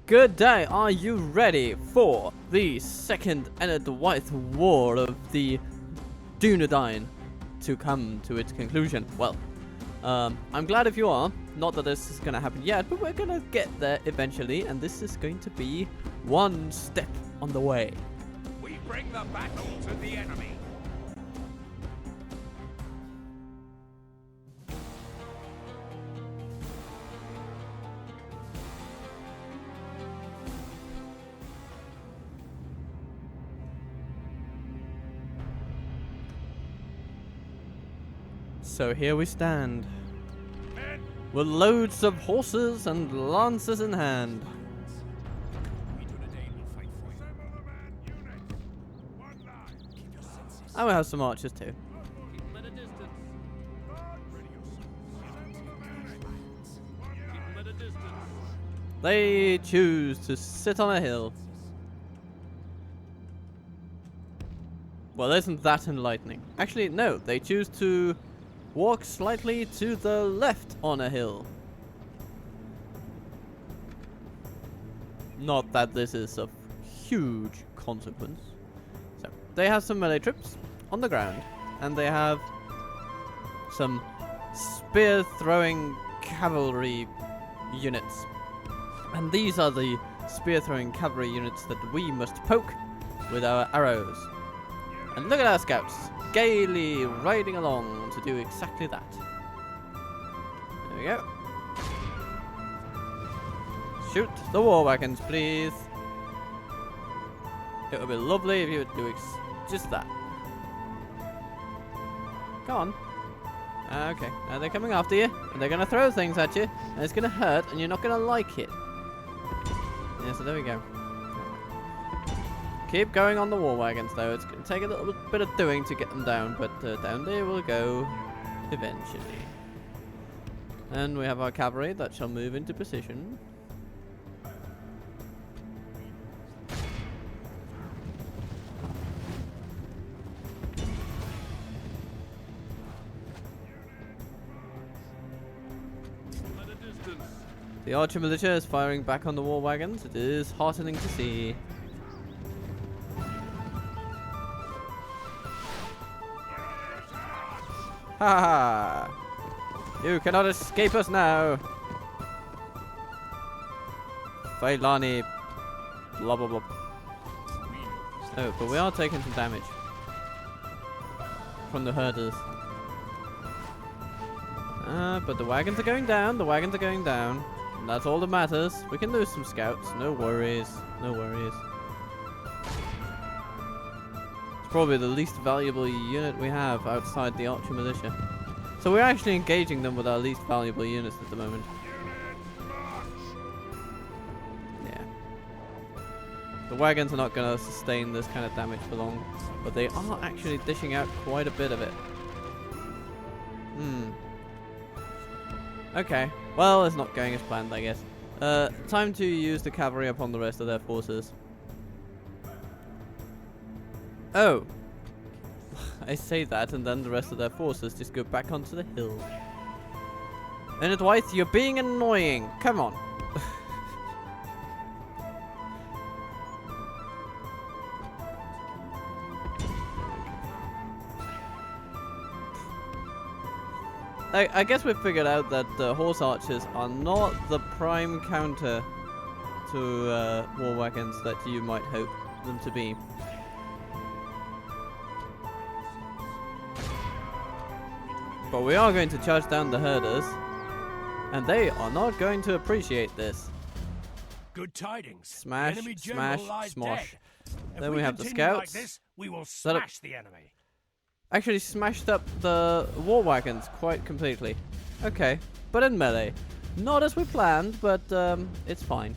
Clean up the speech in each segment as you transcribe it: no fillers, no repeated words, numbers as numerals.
Good day, are you ready for the second ENEDWAITH war of the Dunedain to come to its conclusion? Well, I'm glad if you are. Not that this is going to happen yet, but we're going to get there eventually, and this is going to be one step on the way. We bring the battle to the enemy. So here we stand, with loads of horses and lances in hand. And we have some archers too. They choose to sit on a hill. Well, isn't that enlightening? Actually, no, they choose to walk slightly to the left on a hill. Not that this is of huge consequence. So, they have some melee troops on the ground, and they have some spear-throwing cavalry units. And these are the spear-throwing cavalry units that we must poke with our arrows. And look at our scouts, gaily riding along to do exactly that. There we go. Shoot the war wagons, please. It would be lovely if you would do just that. Come on. Okay, now they're coming after you, and they're going to throw things at you, and it's going to hurt, and you're not going to like it. Yeah, so there we go. Keep going on the war wagons though. It's going to take a little bit of doing to get them down, but down they will go eventually. And we have our cavalry that shall move into position. The archer militia is firing back on the war wagons. It is heartening to see. Ha ha! You cannot escape us now! Failani. Blah blah blah. Oh, but we are taking some damage from the herders. But the wagons are going down, the wagons are going down. And that's all that matters. We can lose some scouts, no worries, no worries. Probably the least valuable unit we have outside the archer militia. So we're actually engaging them with our least valuable units at the moment. Yeah. The wagons are not going to sustain this kind of damage for long, but they are actually dishing out quite a bit of it. Okay, well, it's not going as planned, I guess. Time to use the cavalry upon the rest of their forces. Oh, I say that, and then the rest of their forces just go back onto the hill. ENEDWAITH, you're being annoying. Come on. I guess we've figured out that horse archers are not the prime counter to war wagons that you might hope them to be. But we are going to charge down the herders, and they are not going to appreciate this. Good tidings. Smash, the smash, smosh. Then we have the Like scouts. this, we will smash the enemy. Actually smashed up the war wagons quite completely. Okay, but in melee. Not as we planned, but it's fine.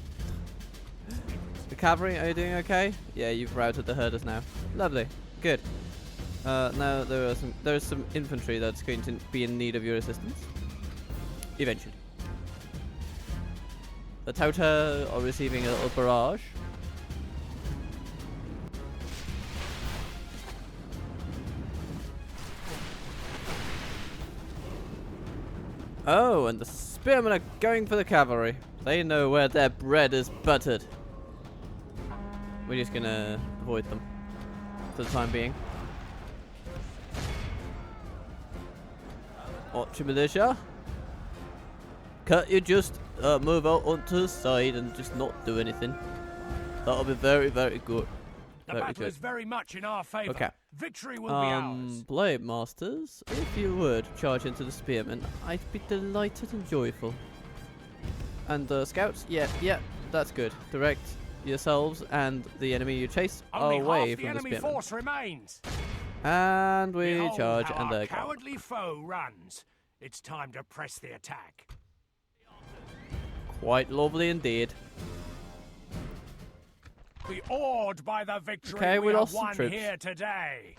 The cavalry, are you doing okay? Yeah, you've routed the herders now. Lovely. Good. Now there is some infantry that's going to be in need of your assistance. Eventually. The Tauta are receiving a little barrage. Oh, and the spearmen are going for the cavalry. They know where their bread is buttered. We're just gonna avoid them for the time being. Archer militia. Can't you just move out onto the side and just not do anything? That'll be very, very good. The battle is very much in our favor. Okay. Victory will be ours. Blade Masters, if you would charge into the spearmen, I'd be delighted and joyful. And the scouts, yeah, that's good. Direct yourselves and the enemy you chase Only away half from the enemy spearmen. force remains. And we Behold charge, how and our they're gone. cowardly foe runs. It's time to press the attack. Quite lovely indeed. Be awed by the victory Okay, we have lost some won troops. here today.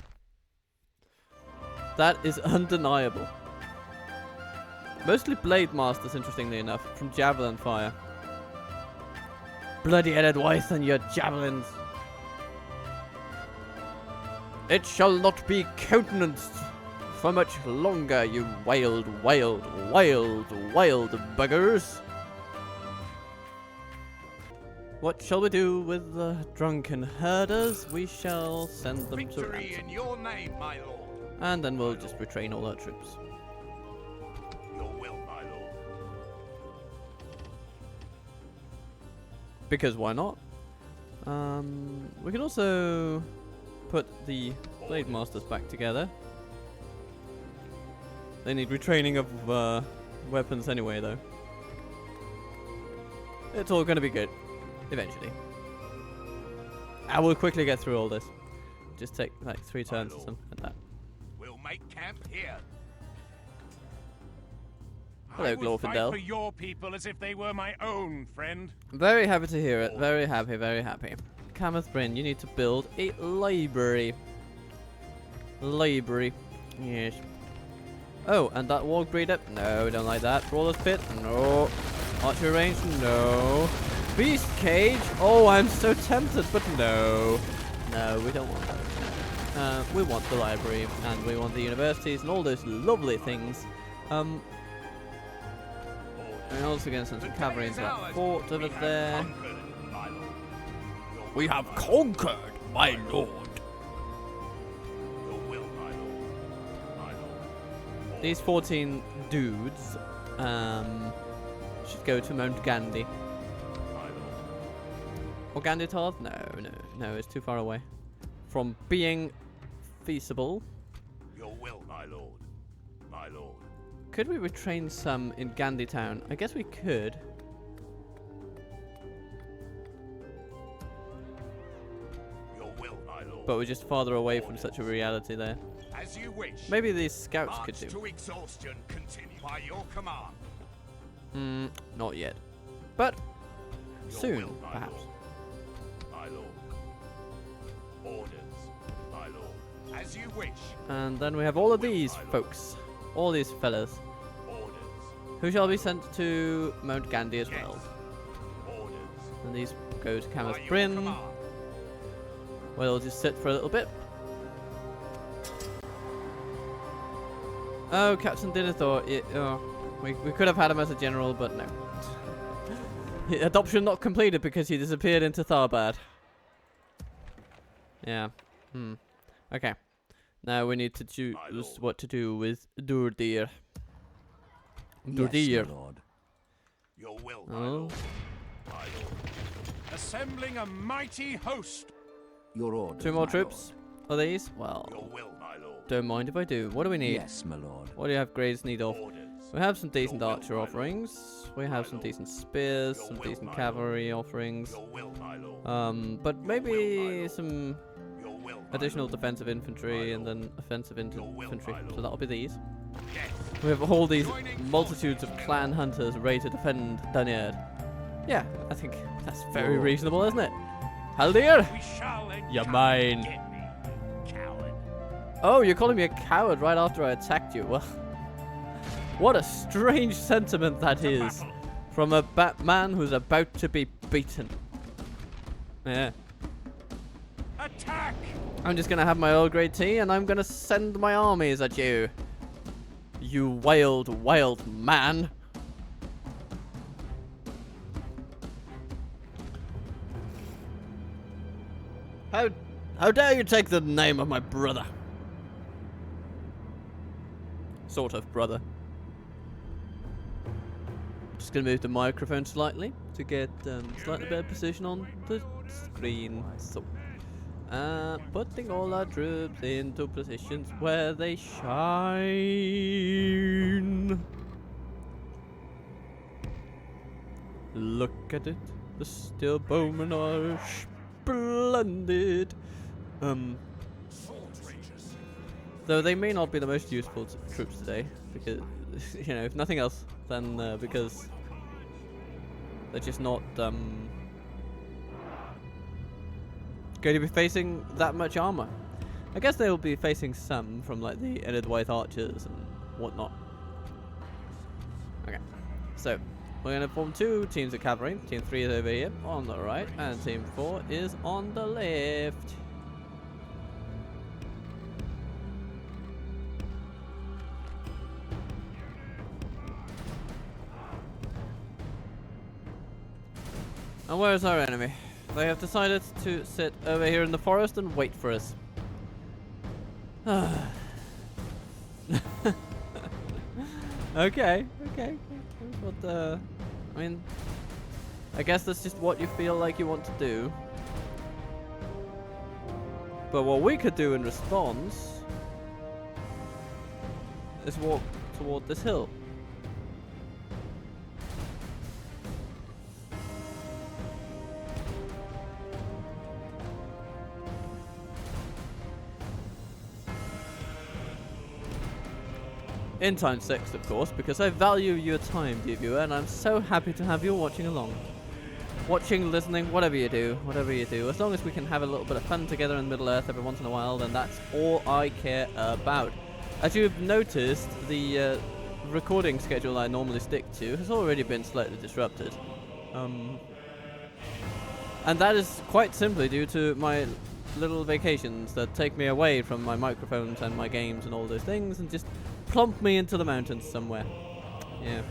That is undeniable. Mostly Blade Masters, interestingly enough, from javelin fire. Bloody ENEDWAITH and your javelins. It shall not be countenanced for much longer, you wild buggers. What shall we do with the drunken herders? We shall send them to Victory ransom. in your name, my lord. And then we'll just retrain all our troops. Your will, my lord. Because why not? We can also put the Blade Masters back together. They need retraining of weapons anyway, though. It's all gonna be good. Eventually. I will quickly get through all this. Just take like 3 turns or something like that. We'll make camp here. Hello, I would fight Glorfindel. for your people as if they were my own, friend. Very happy to hear it. Very happy, very happy. Kameth Bryn, you need to build a library. Library. Yes. Oh, and that warg breeder? No, we don't like that. Brawler's Pit? No. Archer range? No. Beast cage? Oh, I'm so tempted, but no. No, we don't want that. We want the library, and we want the universities, and all those lovely things. And also going to send some cavalry into that fort over there. We have conquered, my lord. These 14 dudes should go to Mount Gandhi. Or Ganditarth? No, it's too far away from being feasible. Your will, my lord. My lord. Could we retrain some in Gandhi town? I guess we could. Your will, my lord. But we're just farther away from such a reality there. As you wish. Maybe these scouts March could do. to exhaustion continue by your command. Not yet. But Your soon, will, my perhaps. lord. My lord. Orders, my lord. As you wish. And then we have all of these folks. All these fellas. Orders. Who shall be sent to Mount Gandhi as Yes. well. Orders. And these go to By Kameth your Bryn. command. Where they'll just sit for a little bit. Oh, Captain Denethor. We could have had him as a general, but no. Adoption not completed because he disappeared into Tharbad. Yeah. Okay. Now we need to choose what to do with Durdir. Durdir. Yes, my lord. Your will, my Oh. lord. My lord. Assembling a mighty host. Your orders, 2 more my troops. Are these? Well, Your will, my lord. don't mind if I do. What do we lord. need? Yes, my lord. What do you have grades need of? Orders. We have some decent Your will, archer my lord. offerings. We have some lord. decent spears, Your some will, decent my cavalry offerings. Your will, my lord. But Your will, maybe my lord. some Your will, my additional lord. defensive infantry My and then offensive Your will, infantry. my So lord. that'll be these. Yes. We have all these Joining multitudes of forces. clan hunters ready to defend Dunyaird. Yeah, I think that's very Your reasonable, orders, isn't it? Haldir! We shall encounter. You're mine. Get me, coward. Oh, you're calling me a coward right after I attacked you. Well, what a strange sentiment that To is battle. from a Batman who's about to be beaten. Yeah. Attack! I'm just gonna have my Earl Grey tea and I'm gonna send my armies at you. You wild man. How dare you take the name of my brother? Sort of brother. Just gonna move the microphone slightly to get slightly better position on the screen. So, putting all our troops into positions where they shine. Look at it, the steel bowmen are splendid. Though they may not be the most useful troops today, because, you know, if nothing else, then because they're just not going to be facing that much armor. I guess they'll be facing some from like the ENEDWAITH archers and whatnot. Okay, so we're going to form two teams of cavalry. Team 3 is over here on the right, and Team 4 is on the left. And where is our enemy? They have decided to sit over here in the forest and wait for us. Okay. But, I mean, I guess that's just what you feel like you want to do. But what we could do in response is walk toward this hill. In time 6, of course, because I value your time, dear viewer, and I'm so happy to have you watching along. Watching, listening, whatever you do. As long as we can have a little bit of fun together in Middle-earth every once in a while, then that's all I care about. As you've noticed, the recording schedule I normally stick to has already been slightly disrupted. And that is quite simply due to my little vacations that take me away from my microphones and my games and all those things and just plump me into the mountains somewhere. Yeah.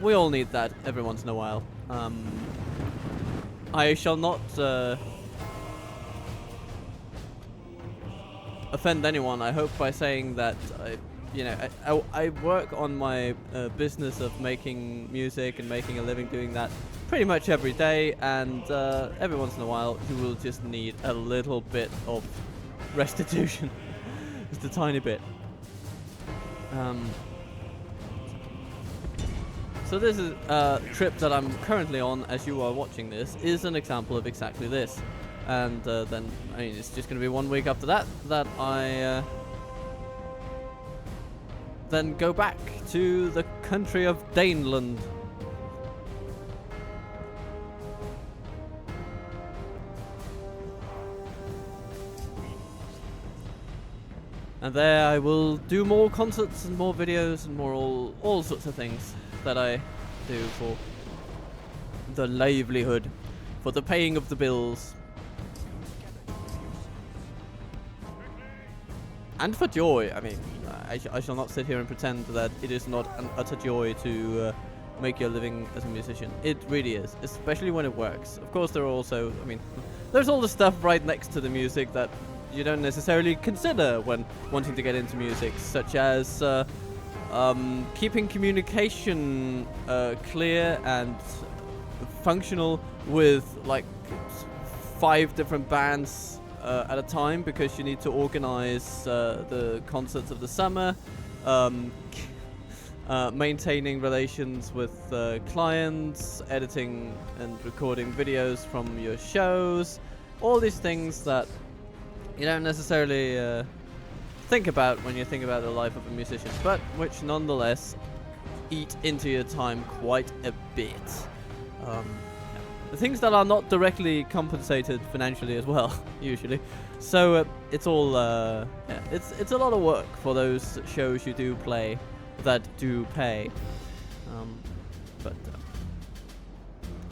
We all need that every once in a while. I shall not offend anyone, I hope, by saying that I work on my business of making music and making a living doing that pretty much every day, and every once in a while you will just need a little bit of restitution. Just a tiny bit. So this is trip that I'm currently on as you are watching this is an example of exactly this. And then, I mean, it's just going to be 1 week after that I then go back to the country of Daneland. And there I will do more concerts and more videos and more all sorts of things that I do for the livelihood, for the paying of the bills. And for joy. I mean, I shall not sit here and pretend that it is not an utter joy to make your living as a musician. It really is, especially when it works. Of course, there are also, I mean, there's all the stuff right next to the music that you don't necessarily consider when wanting to get into music, such as keeping communication clear and functional with like 5 different bands at a time, because you need to organize the concerts of the summer, maintaining relations with clients, editing and recording videos from your shows, all these things that you don't necessarily think about when you think about the life of a musician, but which nonetheless eat into your time quite a bit. The things that are not directly compensated financially as well, usually. So it's all, yeah, it's a lot of work for those shows you do play that do pay.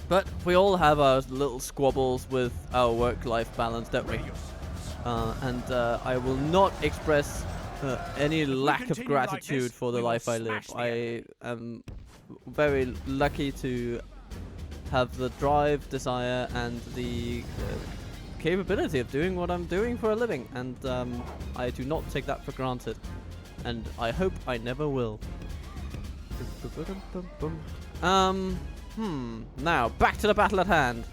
But we all have our little squabbles with our work-life balance, don't we? And I will not express any lack of gratitude for the life I live. I am very lucky to have the drive, desire, and the capability of doing what I'm doing for a living, and I do not take that for granted, and I hope I never will. Now back to the battle at hand.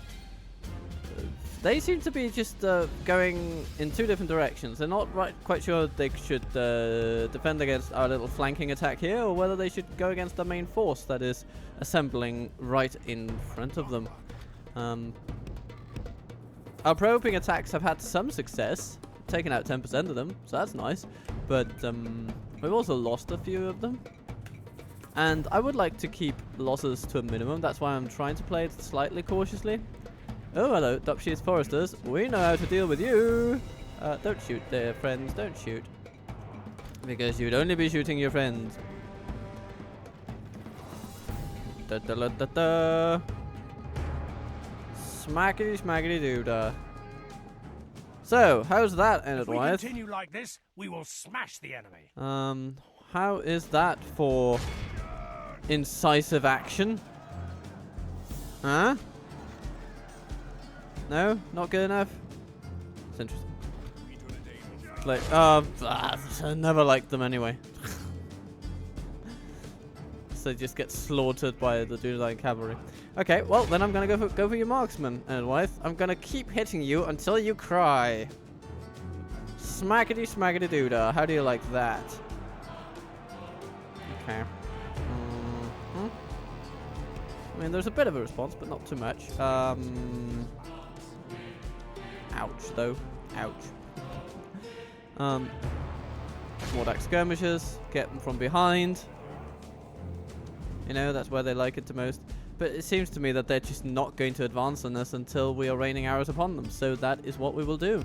They seem to be just going in two different directions. They're not quite sure they should defend against our little flanking attack here, or whether they should go against the main force that is assembling right in front of them. Our probing attacks have had some success, taken out 10% of them, so that's nice. But we've also lost a few of them. And I would like to keep losses to a minimum. That's why I'm trying to play it slightly cautiously. Oh, hello, Dupsheets Foresters. We know how to deal with you. Don't shoot there, friends. Don't shoot. Because you'd only be shooting your friends. Da da da da da. Smackety smackety doo da. So, how's that, ENEDWAITH? If we continue like this, we will smash the enemy. How is that for incisive action? Huh? No? Not good enough? It's interesting. Like, I never liked them anyway. So they just get slaughtered by the Dunedain cavalry. Okay, well, then I'm gonna go for your marksman, ENEDWAITH. I'm gonna keep hitting you until you cry. Smackety smackety doodah. How do you like that? Okay. I mean, there's a bit of a response, but not too much. Ouch, though. Ouch. Mordak skirmishers. Get them from behind. You know, that's where they like it the most. But it seems to me that they're just not going to advance on us until we are raining arrows upon them. So that is what we will do.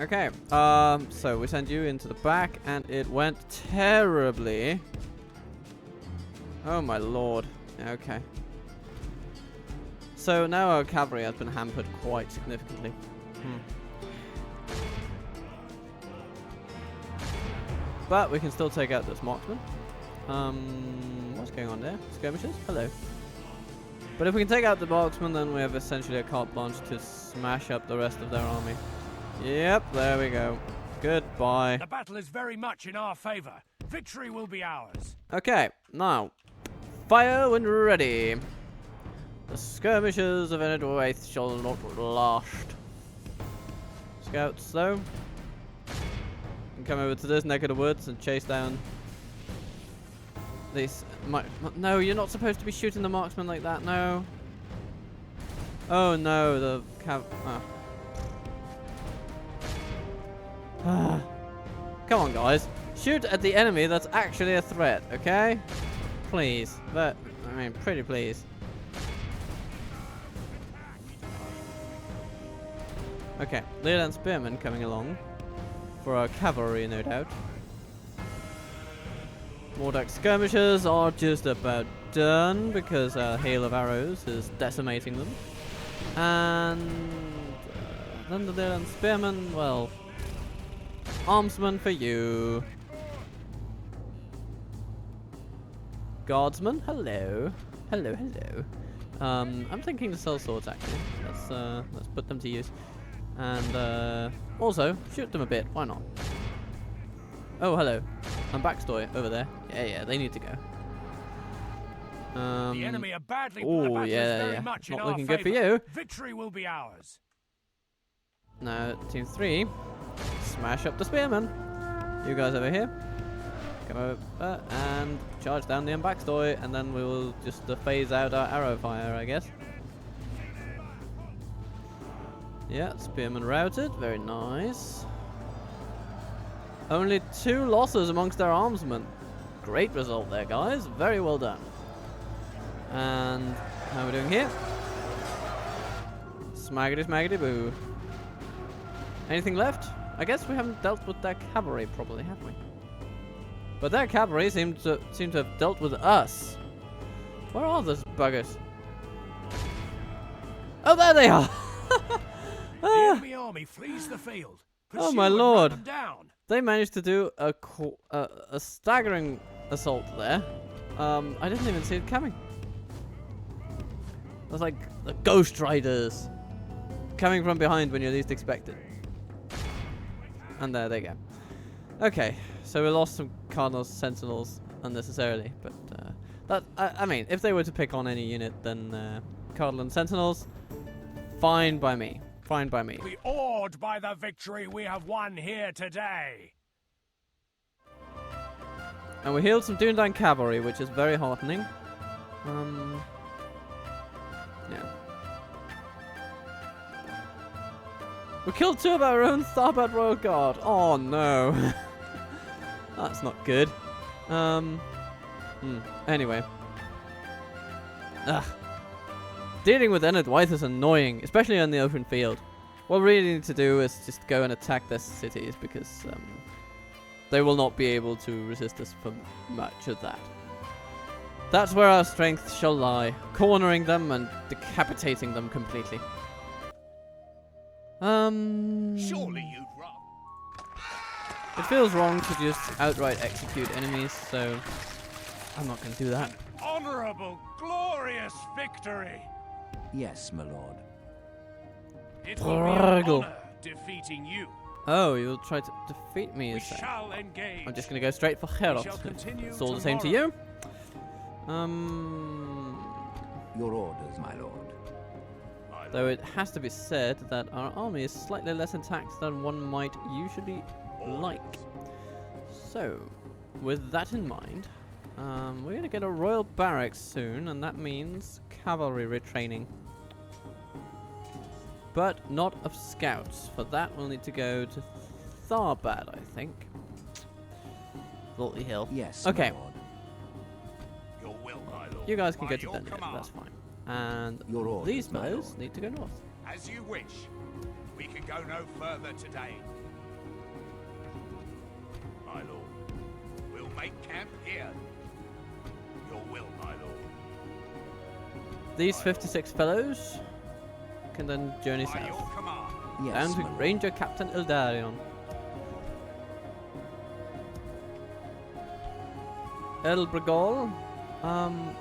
Okay, so we sent you into the back, and it went terribly. Oh my lord. Okay. So now our cavalry has been hampered quite significantly. But we can still take out this marksman. What's going on there? Skirmishers? Hello. But if we can take out the marksman, then we have essentially a carte blanche to smash up the rest of their army. Yep, there we go. Goodbye. The battle is very much in our favor. Victory will be ours. Okay, now, fire when ready. The skirmishers of ENEDWAITH shall not last. Scouts, though, can come over to this neck of the woods and chase down these. No, you're not supposed to be shooting the marksman like that. No. Oh no, the Come on, guys. Shoot at the enemy that's actually a threat, okay? Please. But, I mean, pretty please. Okay, Leland Spearmen coming along. For our cavalry, no doubt. Mordak skirmishers are just about done because our hail of arrows is decimating them. And then the Leland Spearmen, well, armsman for you. Guardsman, hello. Hello, hello. I'm thinking to sell swords actually. Let's put them to use. And also shoot them a bit, why not? Oh, hello. And backstory over there. Yeah, they need to go. The enemy are badly oh, yeah. much Not in looking our good for favor. you. Victory will be ours. Now, team 3, smash up the spearmen. You guys over here. Come over and charge down the backstory, and then we will just phase out our arrow fire, I guess. Yeah, spearmen routed. Very nice. Only 2 losses amongst our armsmen. Great result there, guys. Very well done. And how are we doing here? Smaggity smaggity boo. Anything left? I guess we haven't dealt with their cavalry probably, have we? But their cavalry seem to have dealt with us. Where are those buggers? Oh, there they are! The enemy army flees the field. Oh Pursue my and lord! run them down. They managed to do a staggering assault there. I didn't even see it coming. It was like the Ghost Riders coming from behind when you least expect it. And there they go. Okay, so we lost some Cardinals Sentinels unnecessarily, but I mean, if they were to pick on any unit, then Cardinal Sentinels, fine by me. Fine by me. Be awed by the victory we have won here today. And we healed some Doondan Cavalry, which is very heartening. Yeah. We killed 2 of our own Starboard Royal Guard. Oh no. That's not good. Anyway. Ugh. Dealing with ENEDWAITH is annoying, especially on the open field. What we really need to do is just go and attack their cities, because they will not be able to resist us for much of that. That's where our strength shall lie, cornering them and decapitating them completely. Surely you'd run. It feels wrong to just outright execute enemies, so I'm not going to do that. Honorable, glorious victory. Yes, my lord. It will be an honor defeating you. Oh, you'll try to defeat me, We you say? shall engage. I'm just going to go straight for Herod. It's all the same to you. Your orders, my lord. Though it has to be said that our army is slightly less intact than one might usually like. So, with that in mind, we're going to get a royal barracks soon, and that means cavalry retraining. But not of scouts. For that, we'll need to go to Tharbad, I think. Lortley Hill. Yes, okay. my lord. Your will, my lord. You guys can By go to your Dunedin, command. that's fine. And Your orders, these my fellows lord. need to go north. As you wish. We can go no further today. My lord. We'll make camp here. Your will, my lord. These 56 fellows can then journey By your south. command. Yes, Down to my lord. Ranger Captain Ildarion. Elbrigol,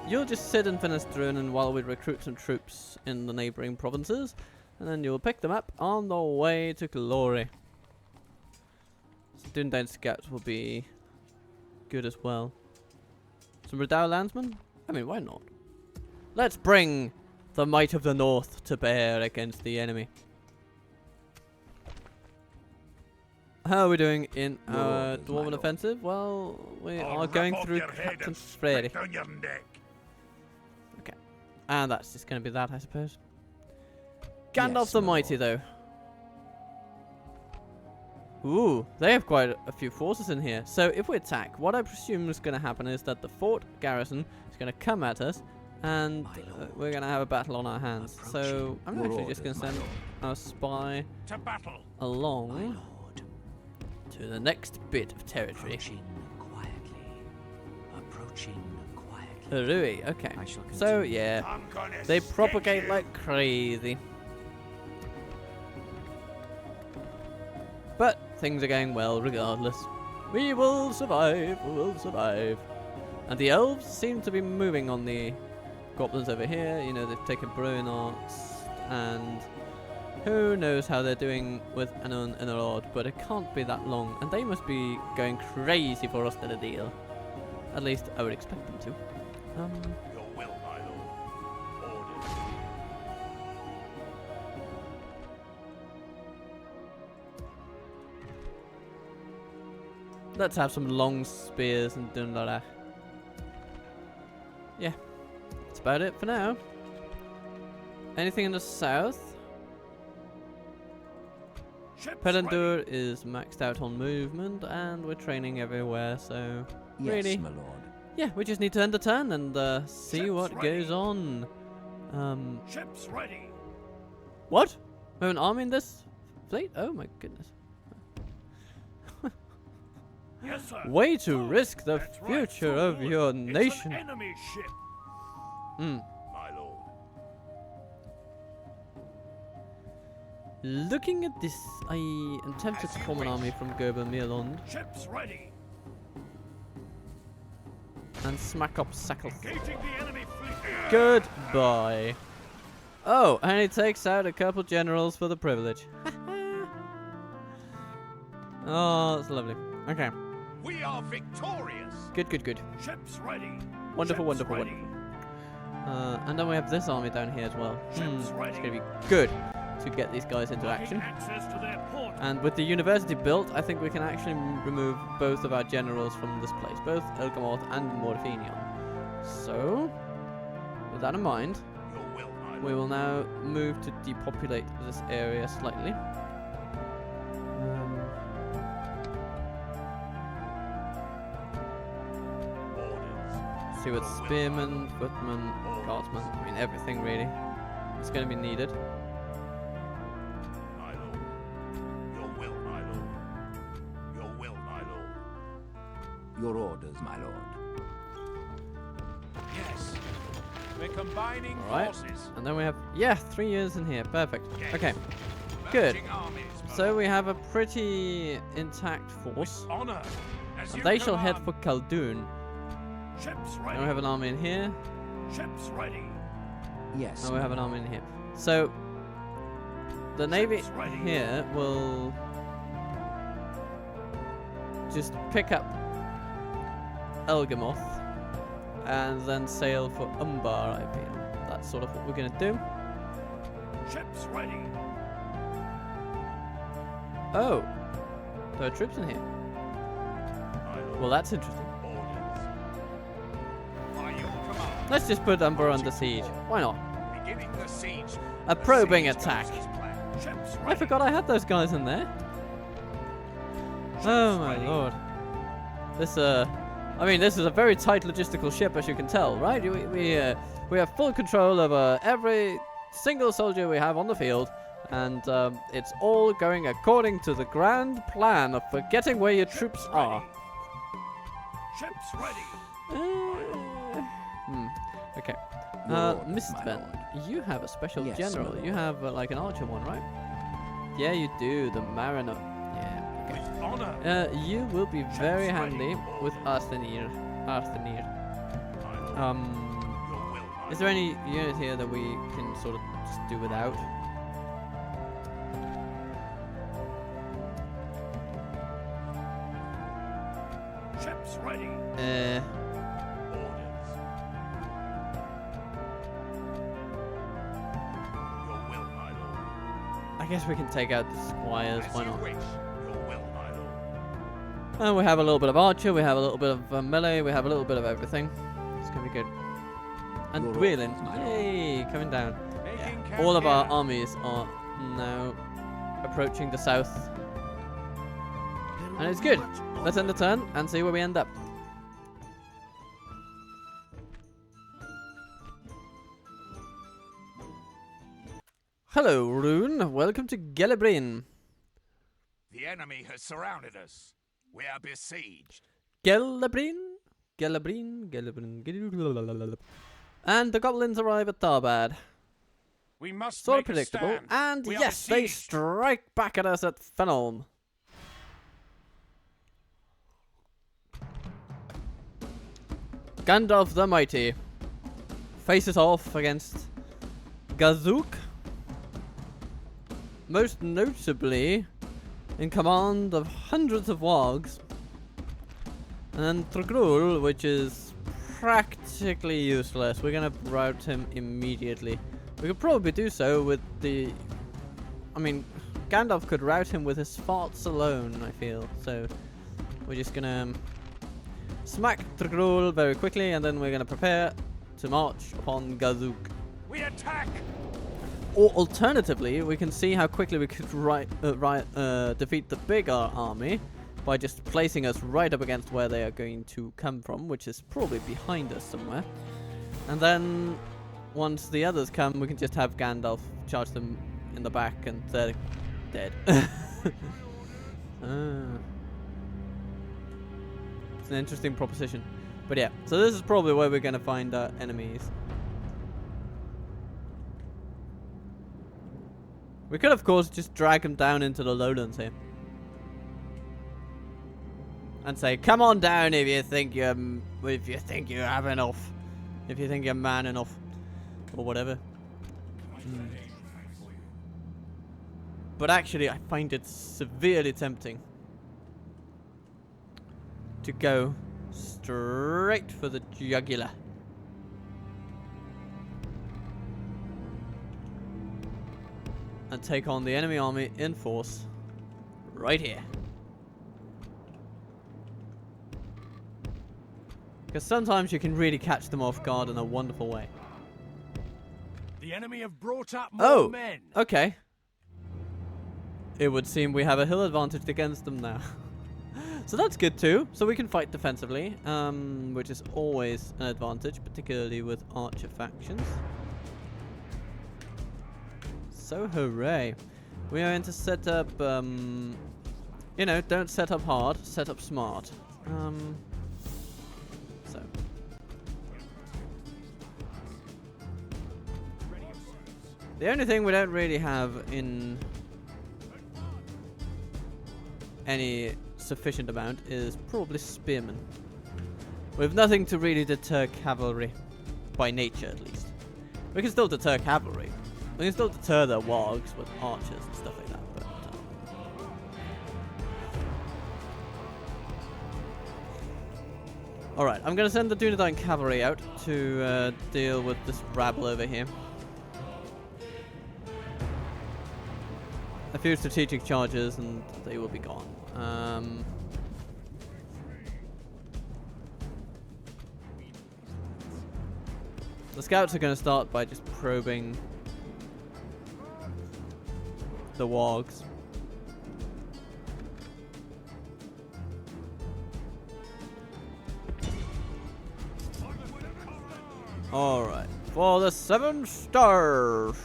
you'll just sit in Finestrunen while we recruit some troops in the neighbouring provinces, and then you'll pick them up on the way to glory. Some Dundane scouts will be good as well. Some Redow landsmen? I mean, why not? Let's bring the might of the north to bear against the enemy. How are we doing in Your our orders, my Dwarven lord. offensive? Well, we I'll are going rip off through your head Captain and Freddy. spit on your neck. Okay. And that's just going to be that, I suppose. Yes, Gandalf the my Mighty, though. Ooh, they have quite a few forces in here. So if we attack, what I presume is going to happen is that the fort garrison is going to come at us, and we're going to have a battle on our hands. So I'm Your actually just going orders, to my send lord. our spy To battle. along to the next bit of territory. Approaching quietly. Approaching quietly. Rui, okay. I shall So continue. yeah, I'm gonna they stick propagate you. like crazy. But things are going well regardless. We will survive, we will survive. And the elves seem to be moving on the goblins over here. You know, they've taken brewing arts, and who knows how they're doing with Anon and Arod, but it can't be that long. And they must be going crazy for us to the deal. At least I would expect them to. Your will, my lord. Orders. Let's have some long spears and Dunlarach. Yeah, that's about it for now. Anything in the south? Ships Pelendur is maxed out on movement, and we're training everywhere, so Yes, really, my lord. yeah, we just need to end the turn and see Ships what ready. goes on. ready. Ships ready. What? We have an army in this fleet? Oh my goodness. Yes, sir. Way to Forward. risk the That's right, future of forward. your It's an nation. enemy ship, Hmm. my lord. Looking at this, I am tempted As to you form an wish. army from Gerber Mirlond. Ships ready. and smack up Sackle. Engaging the enemy fleet. Goodbye. Oh, and he takes out a couple generals for the privilege. Oh, that's lovely. Okay. We are victorious. Good, good, good. Ships ready. Wonderful, Ships wonderful, ready. wonderful. And then we have this army down here as well. Ships It's ready. going to be good to get these guys into Blocking action. access to their port. And with the university built, I think we can actually remove both of our generals from this place. Both Elgamoth and Morfinion. So, with that in mind, Your will, my we will now move to depopulate this area slightly. orders. See what spearmen, footmen, guardsmen, I mean everything really. It's going to be needed. My lord. Your will, my lord. Your will, my lord. Your orders, my lord. Yes. We're combining Alright. forces. And then we have, yeah, 3 years in here. Perfect. Yes. Okay, good. Merging armies, my So lord. we have a pretty intact force. Honor. As you They shall head command. for Khaldun. Ships And ready. we have an army in here. Ships ready. Yes. And we have an army in here. So the navy Ships ready. here will just pick up Elgamoth and then sail for Umbar, I feel. That's sort of what we're going to do. Ships ready. Oh, there are troops in here. My lord. Well, that's interesting. Orders. By your command. Let's just put Umbar under siege. Why not? Beginning the siege. A The probing siege attack. goes as planned. Ships ready. I forgot I had those guys in there. Oh my ready. lord. This I mean, this is a very tight logistical ship, as you can tell, right? We have full control over every single soldier we have on the field, and it's all going according to the grand plan of forgetting where your troops are. Ships ready. Okay. Your orders, my Mistven, lord. you have a special Yes, general. my You have like an archer one, right? Yeah, you do. The Mariner. Yeah. Okay. With honor. You will be very Ships handy ready. with Arthenir. Arthenir. My lord. Your will, my Is there any unit here that we can sort of just do without? lord. Ships ready. Uh, Orders. Your will, my lord. I guess we can take out the squires. As Why you not? wish. Your will, my lord. And we have a little bit of archer. We have a little bit of melee. We have a little bit of everything. It's gonna be good. And Your Dwelin, orders, my lord. yay, coming down. Making Yeah. camp All of our here. armies are now approaching the south. And it's good. Let's end the turn and see where we end up. Hello, Rune. Welcome to Gelebrin. The enemy has surrounded us. We are besieged. Gelebrin? Gelebrin? Gelebrin? And the goblins arrive at Tarbad. We must So make a predictable. stand. And We are yes, they besieged. strike back at us at Fenelm. Gandalf the Mighty faces off against Gazuk, most notably in command of hundreds of wargs, and then Thragrul, which is practically useless. We're gonna rout him immediately. We could probably do so with the... I mean, Gandalf could rout him with his farts alone, I feel. So, we're just gonna smack Thragrul very quickly, and then we're gonna prepare to march upon Gazuk. We attack. Or alternatively, we can see how quickly we could defeat the bigger army by just placing us right up against where they are going to come from, which is probably behind us somewhere. And then, once the others come, we can just have Gandalf charge them in the back, and they're dead. It's an interesting proposition. But yeah, so this is probably where we're going to find our enemies. We could, of course, just drag them down into the lowlands here. And say, come on down if you think you're If you think you have enough. If you think you're man enough. Or whatever. But actually, I find it severely tempting to go straight for the jugular. And take on the enemy army in force right here. Because sometimes you can really catch them off guard in a wonderful way. The enemy have brought up more men. Okay. It would seem we have a hill advantage against them now. So that's good too. So we can fight defensively, which is always an advantage, particularly with archer factions. So hooray. We are going to set up, you know, don't set up hard, set up smart. So. The only thing we don't really have in any sufficient amount is probably spearmen. We have nothing to really deter cavalry, by nature at least. We can still deter cavalry. We can still deter their wargs with archers and stuff like that. But, alright, I'm going to send the Dunedain cavalry out to deal with this rabble over here. A few strategic charges and they will be gone. The scouts are going to start by just probing the wargs. Alright, for the 7 stars.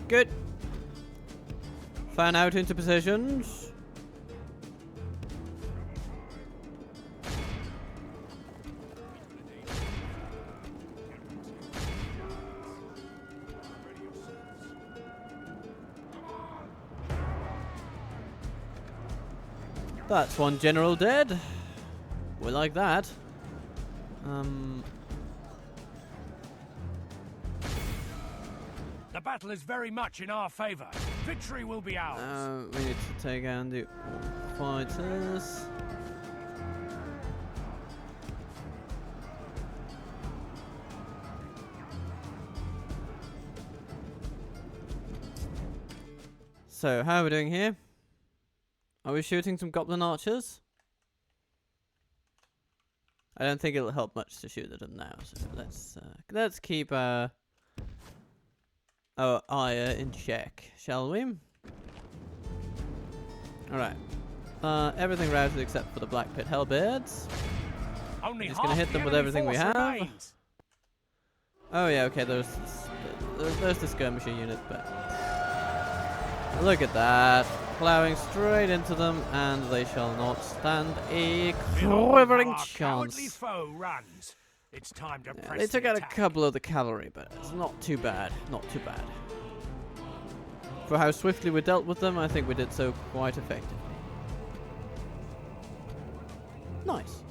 Good. Fan out into positions. That's one general dead. We like that. The battle is very much in our favor. Victory will be ours. We need to take out the fighters. So, how are we doing here? Are we shooting some goblin archers? I don't think it'll help much to shoot at them now. So let's keep our ire in check, shall we? Alright. Everything routed except for the Black Pit Hellbeards. Only Just gonna hit them with everything we have. Remains. Oh yeah, okay, there's the skirmisher unit, but look at that. Plowing straight into them, and they shall not stand a quivering chance. Foe runs. It's time to press They took out attack. a couple of the cavalry, but it's not too bad. Not too bad. For how swiftly we dealt with them, I think we did so quite effectively. Nice.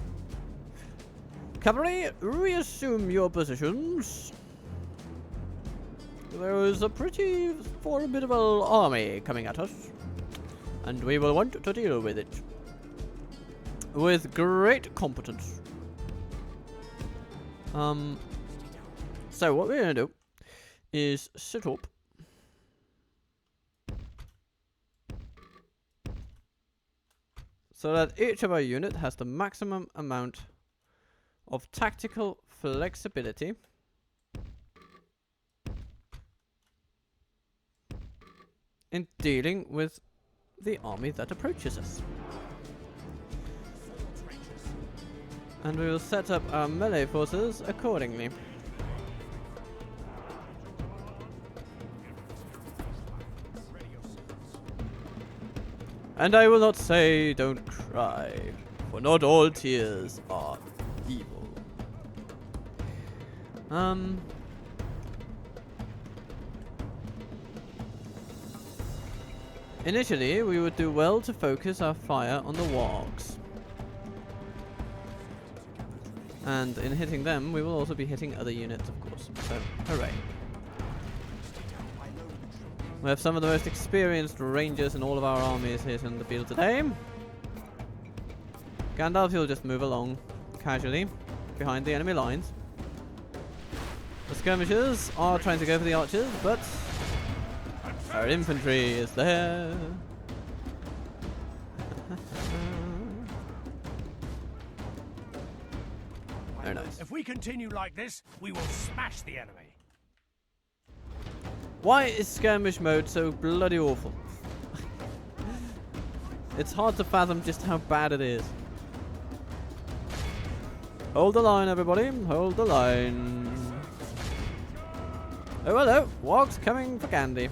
Cavalry, reassume your positions. There is a pretty formidable army coming at us, and we will want to deal with it with great competence. So what we're gonna do is set up so that each of our unit has the maximum amount of tactical flexibility in dealing with the army that approaches us. And we will set up our melee forces accordingly. And I will not say don't cry, for not all tears are evil. Initially, we would do well to focus our fire on the wargs. And in hitting them, we will also be hitting other units, of course. So, hooray. We have some of the most experienced rangers in all of our armies here in the field today. Gandalf, he'll just move along casually behind the enemy lines. The skirmishers are trying to go for the archers, but our infantry is there. Very nice. If we continue like this, we will smash the enemy. Why is skirmish mode so bloody awful? It's hard to fathom just how bad it is. Hold the line, everybody. Hold the line. Oh, hello. Wargs coming for candy.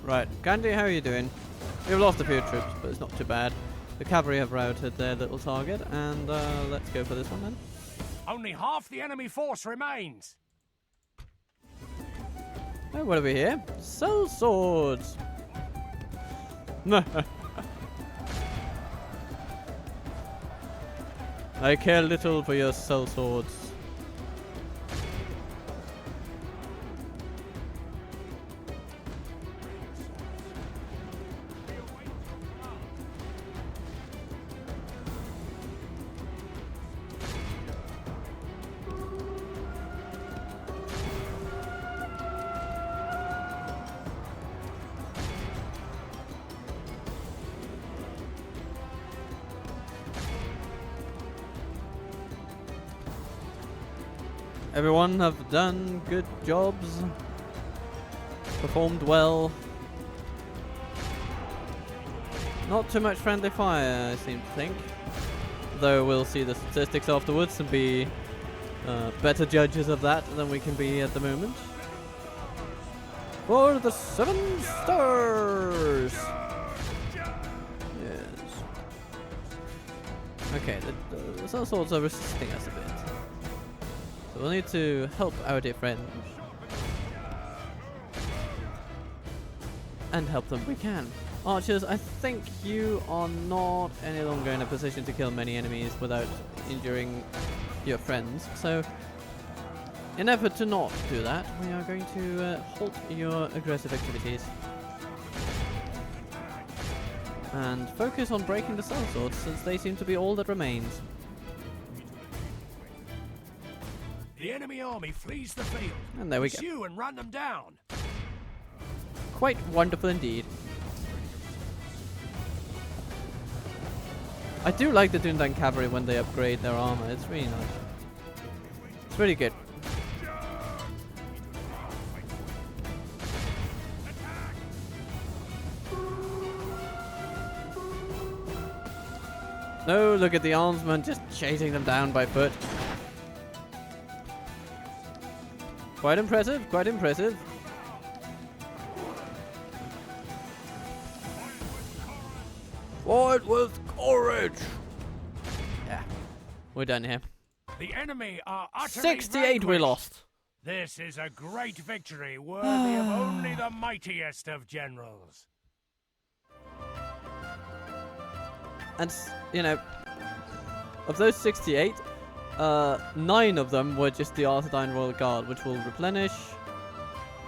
Right, Gandhi, how are you doing? We've lost a few troops, but it's not too bad. The cavalry have routed their little target, and let's go for this one then. Only half the enemy force remains. Oh, what have we here? Soul swords! I care little for your soul swords. Everyone have done good jobs, performed well. Not too much friendly fire, I seem to think. Though we'll see the statistics afterwards and be better judges of that than we can be at the moment. For the 7 stars! Yes. Okay, the soul swords are resisting us a bit. So we'll need to help our dear friend. And help them if we can. Archers, I think you are not any longer in a position to kill many enemies without injuring your friends. So, in effort to not do that, we are going to halt your aggressive activities. And focus on breaking the soul swords, since they seem to be all that remains. The enemy army flees the field. And there we go. Pursue and run them down. Quite wonderful indeed. I do like the Dundan cavalry when they upgrade their armor. It's really nice. It's really good. No, look at the armsmen just chasing them down by foot. Quite impressive, quite impressive. Fight with courage! Yeah, we're done here. The enemy are utterly 68 we vanquished. lost. This is a great victory, worthy of only the mightiest of generals. And, you know, of those 68, 9 of them were just the Arthedain Royal Guard, which will replenish.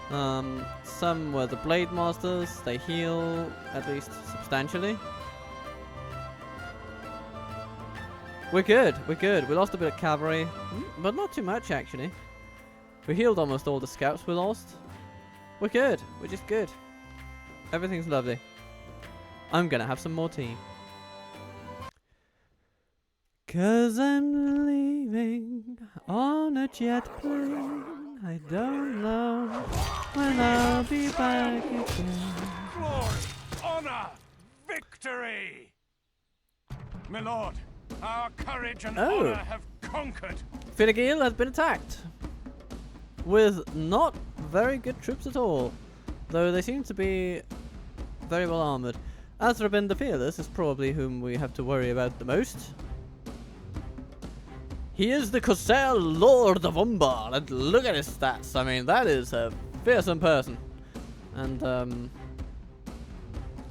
Some were the Blade Masters. They heal, at least substantially. We're good, we're good. We lost a bit of cavalry, but not too much, actually. We healed almost all the scouts we lost. We're good, we're just good. Everything's lovely. I'm gonna have some more tea. 'Cause I'm leaving on a jet plane. I don't know when I'll be back again. Glory, honor, victory! My lord, our courage and honor have conquered. Finnegiel has been attacked with not very good troops at all, though they seem to be very well armored. Azrabin the Fearless is probably whom we have to worry about the most. He is the Corsair Lord of Umbar, and look at his stats. I mean, that is a fearsome person. And,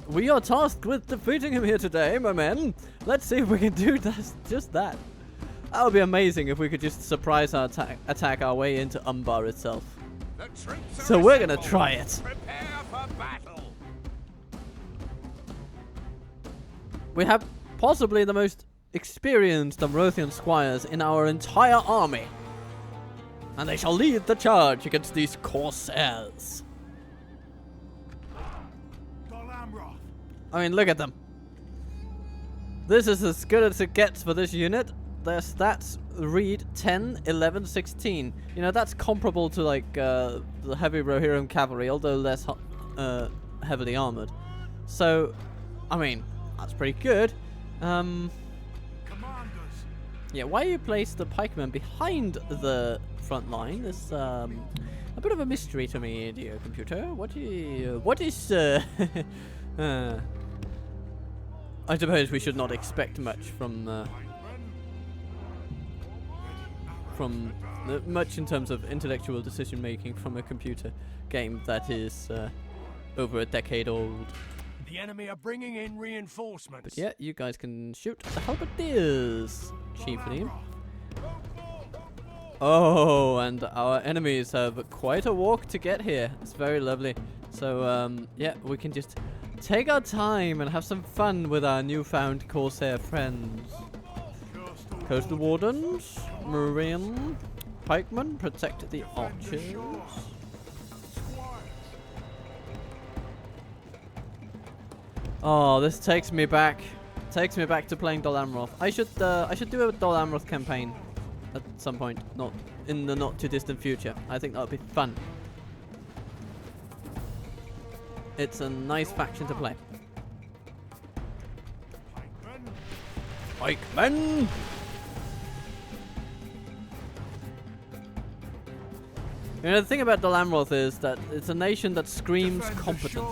we are tasked with defeating him here today, my men. Let's see if we can do just that. That would be amazing if we could just surprise our attack our way into Umbar itself. The troops are So we're gonna assembled. try it. Prepare for battle. We have possibly the most experienced Amrothian squires in our entire army. And they shall lead the charge against these corsairs. I mean, look at them. This is as good as it gets for this unit. Their stats read 10, 11, 16. You know, that's comparable to like the heavy Rohirrim cavalry, although less heavily armored. So, I mean, that's pretty good. Yeah, why you place the pikemen behind the front line is a bit of a mystery to me, dear computer. What is I suppose we should not expect much from much in terms of intellectual decision making from a computer game that is over a decade old. The enemy are bringing in reinforcements. But yeah, you guys can shoot the halberdiers, chiefly. Oh, and our enemies have quite a walk to get here. It's very lovely. So yeah, we can just take our time and have some fun with our newfound Corsair friends. Coastal Wardens, Marine, Pikemen, protect the archers. Oh, this takes me back to playing Dol Amroth. I should do a Dol Amroth campaign at some point, not in the not too distant future. I think that would be fun. It's a nice faction to play. Pikemen! You know, the thing about Dol Amroth is that it's a nation that screams competence.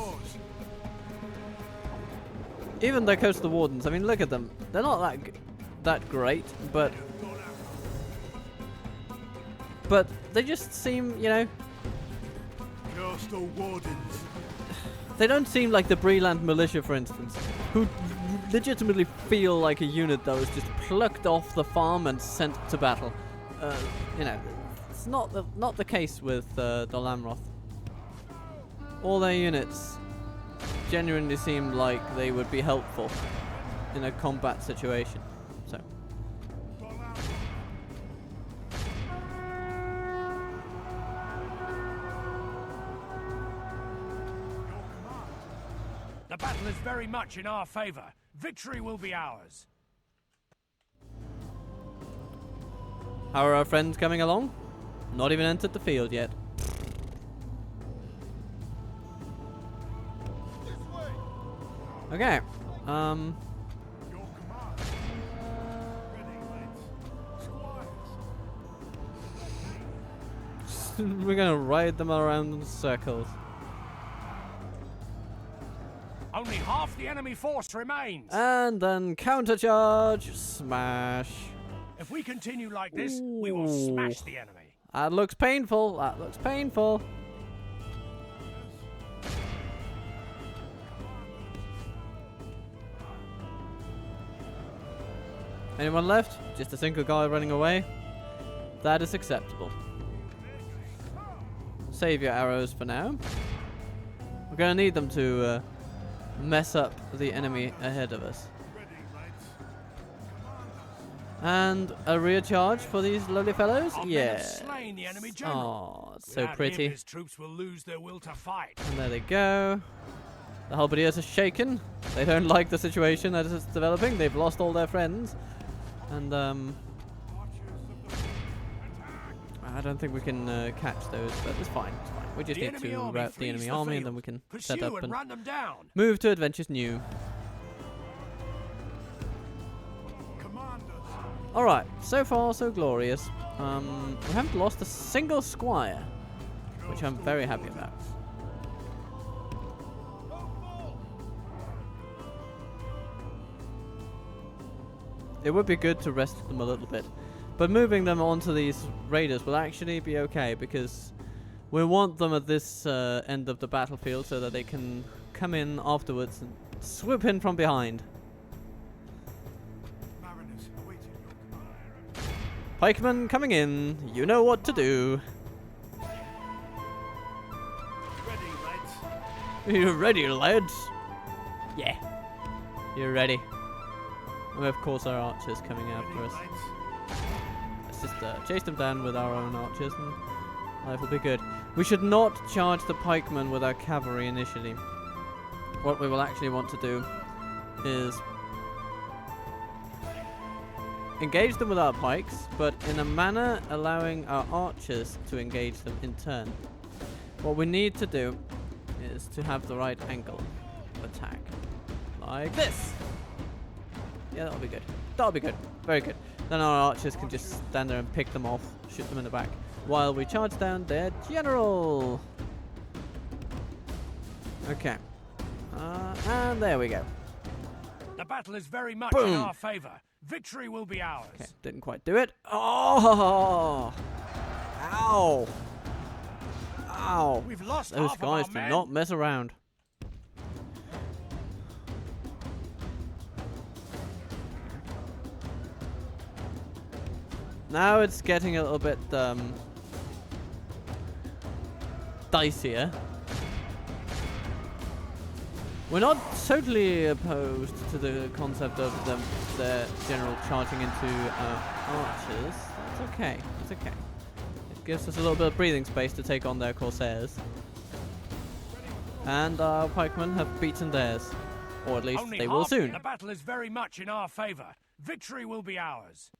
Even the Coastal Wardens, I mean, look at them. They're not that great, but they just seem, you know, Coastal Wardens. they don't seem like the Breland militia, for instance, who legitimately feel like a unit that was just plucked off the farm and sent to battle. You know, it's not the case with Dol Amroth. All their units genuinely seem like they would be helpful in a combat situation. So. The battle is very much in our favor. Victory will be ours. How are our friends coming along? Not even entered the field yet. Okay. We're gonna ride them around in circles. Only half the enemy force remains. And then countercharge, smash. If we continue like this, we will smash the enemy. That looks painful. That looks painful. Anyone left? Just a single guy running away? That is acceptable. Save your arrows for now. We're gonna need them to mess up the enemy ahead of us. And a rear charge for these lovely fellows? Yeah. Oh, it's so pretty. His troops will lose their will to fight. And there they go. The Halberdiers are shaken. They don't like the situation that is developing. They've lost all their friends. And, I don't think we can catch those, but it's fine. It's fine. We just need to rout the enemy army and then we can set up and move to adventures new. Alright, so far so glorious. We haven't lost a single squire, which I'm very happy about. It would be good to rest them a little bit. But moving them onto these raiders will actually be okay, because we want them at this end of the battlefield so that they can come in afterwards and swoop in from behind. Pikemen coming in, you know what to do. You ready, lads? Yeah. You're ready. And of course our archers coming after us. Let's just chase them down with our own archers and life will be good. We should not charge the pikemen with our cavalry initially. What we will actually want to do is engage them with our pikes, but in a manner allowing our archers to engage them in turn. What we need to do is to have the right angle of attack. Like this. Yeah, that'll be good. That'll be good. Very good. Then our archers can just stand there and pick them off, shoot them in the back, while we charge down their general. Okay. And there we go. The battle is very much Boom. in our favor. Victory will be ours. Okay, didn't quite do it. Oh! Ow! Ow! We've lost Those half guys of do our men. not mess around. Now it's getting a little bit dicier. We're not totally opposed to the concept of the general charging into archers. That's okay. It's okay. It gives us a little bit of breathing space to take on their corsairs. And our pikemen have beaten theirs. Or at least Only they will half. soon. The battle is very much in our favor. Victory will be ours.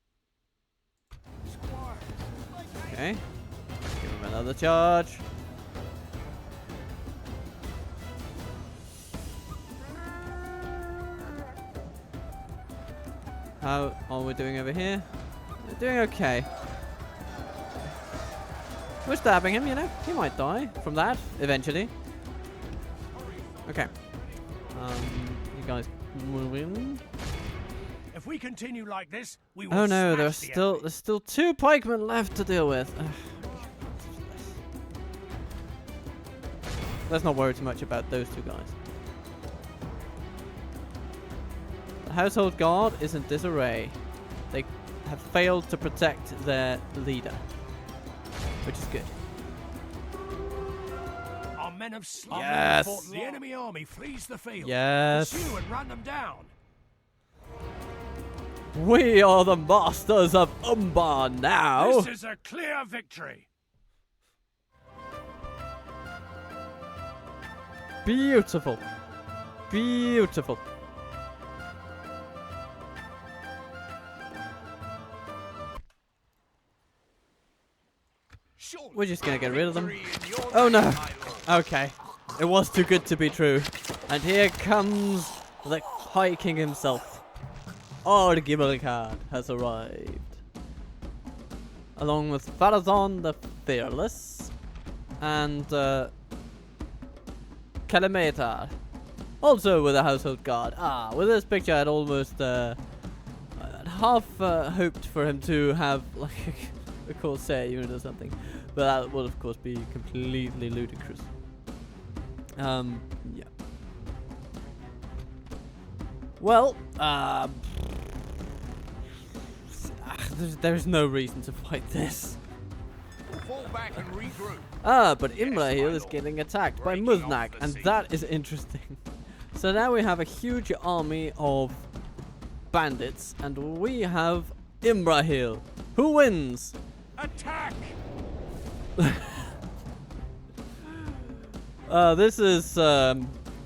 Okay. Give them another charge. How are we doing over here? We're doing okay. We're stabbing him, you know. He might die from that eventually. Okay. You guys moving? If we continue like this, we will Oh no, smash the enemy. there's still 2 pikemen left to deal with. Let's not worry too much about those 2 guys. The household guard is in disarray. They have failed to protect their leader, which is good. Our men have slowly Yes. fought. The enemy army flees the field. Yes. Pursue and run them down. We are the masters of Umbar now. This is a clear victory. Beautiful. Beautiful. We're just gonna get rid of them. Oh no. Okay. It was too good to be true. And here comes the High King himself. Arrrivedерci has arrived. Along with Farazon the Fearless and Kalametar. Also with a household guard. Ah, with this picture I'd almost half hoped for him to have like a corsair unit or something. But that would of course be completely ludicrous. Yeah. Well, there's no reason to fight this. Fall back and regroup. But Imrahil is getting attacked by Muznak, and that is interesting. So now we have a huge army of bandits, and we have Imrahil. Who wins? Attack! This is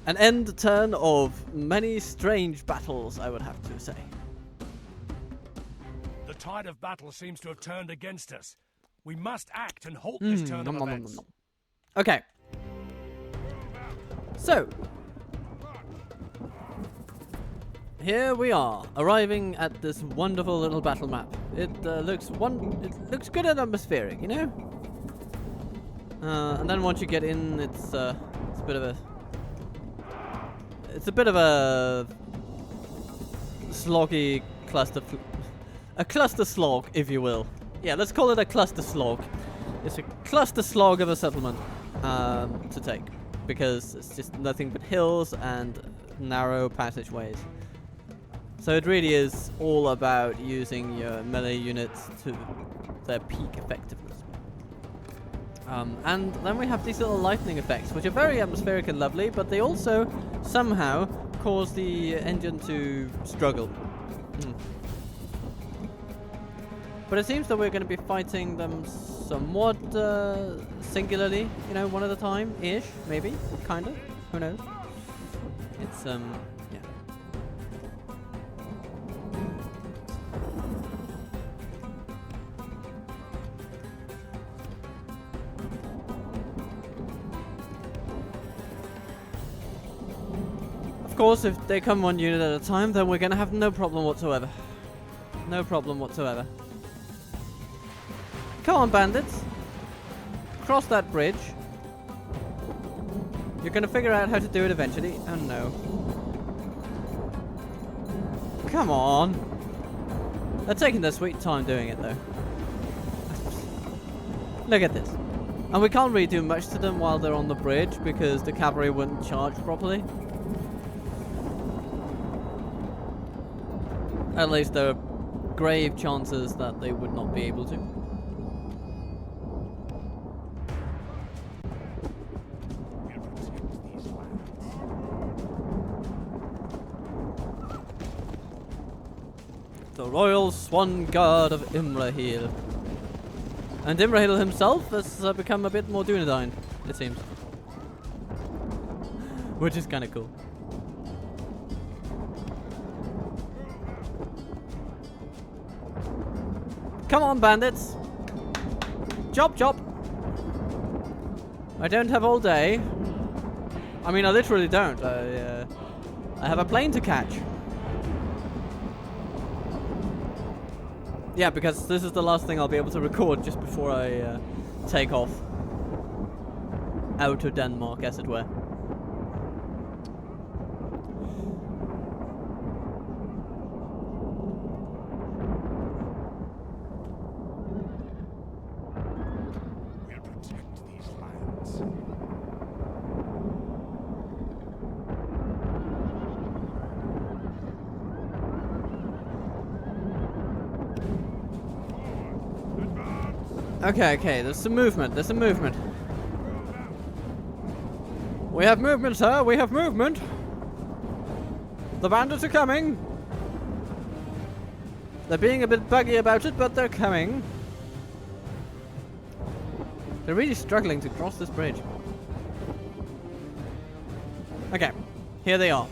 An end turn of many strange battles, I would have to say. The tide of battle seems to have turned against us. We must act and halt this turn of events. Okay. So, here we are, arriving at this wonderful little battle map. It looks good and atmospheric, you know. And then once you get in, it's a bit of a sloggy a cluster slog, if you will. Yeah, let's call it a cluster slog. It's a cluster slog of a settlement to take, because it's just nothing but hills and narrow passageways. So it really is all about using your melee units to their peak effectiveness. And then we have these little lightning effects, which are very atmospheric and lovely, but they also somehow cause the engine to struggle. But it seems that we're going to be fighting them somewhat singularly, you know, one at a time-ish, maybe, kind of, who knows. It's, yeah. Of course, if they come one unit at a time, then we're going to have no problem whatsoever. No problem whatsoever. Come on, bandits. Cross that bridge. You're going to figure out how to do it eventually. Oh, no. Come on. They're taking their sweet time doing it, though. Look at this. And we can't really do much to them while they're on the bridge because the cavalry wouldn't charge properly. At least there are grave chances that they would not be able to. The Royal Swan Guard of Imrahil. And Imrahil himself has become a bit more Dunedain, it seems. Which is kind of cool. Come on, bandits! Chop, chop! I don't have all day. I mean, I literally don't. I have a plane to catch. Yeah, because this is the last thing I'll be able to record just before I take off. Out of Denmark, as it were. We'll protect these lands. Okay, there's some movement, We have movement, sir, we have movement. The bandits are coming. They're being a bit buggy about it, but they're coming. They're really struggling to cross this bridge. Okay, here they are.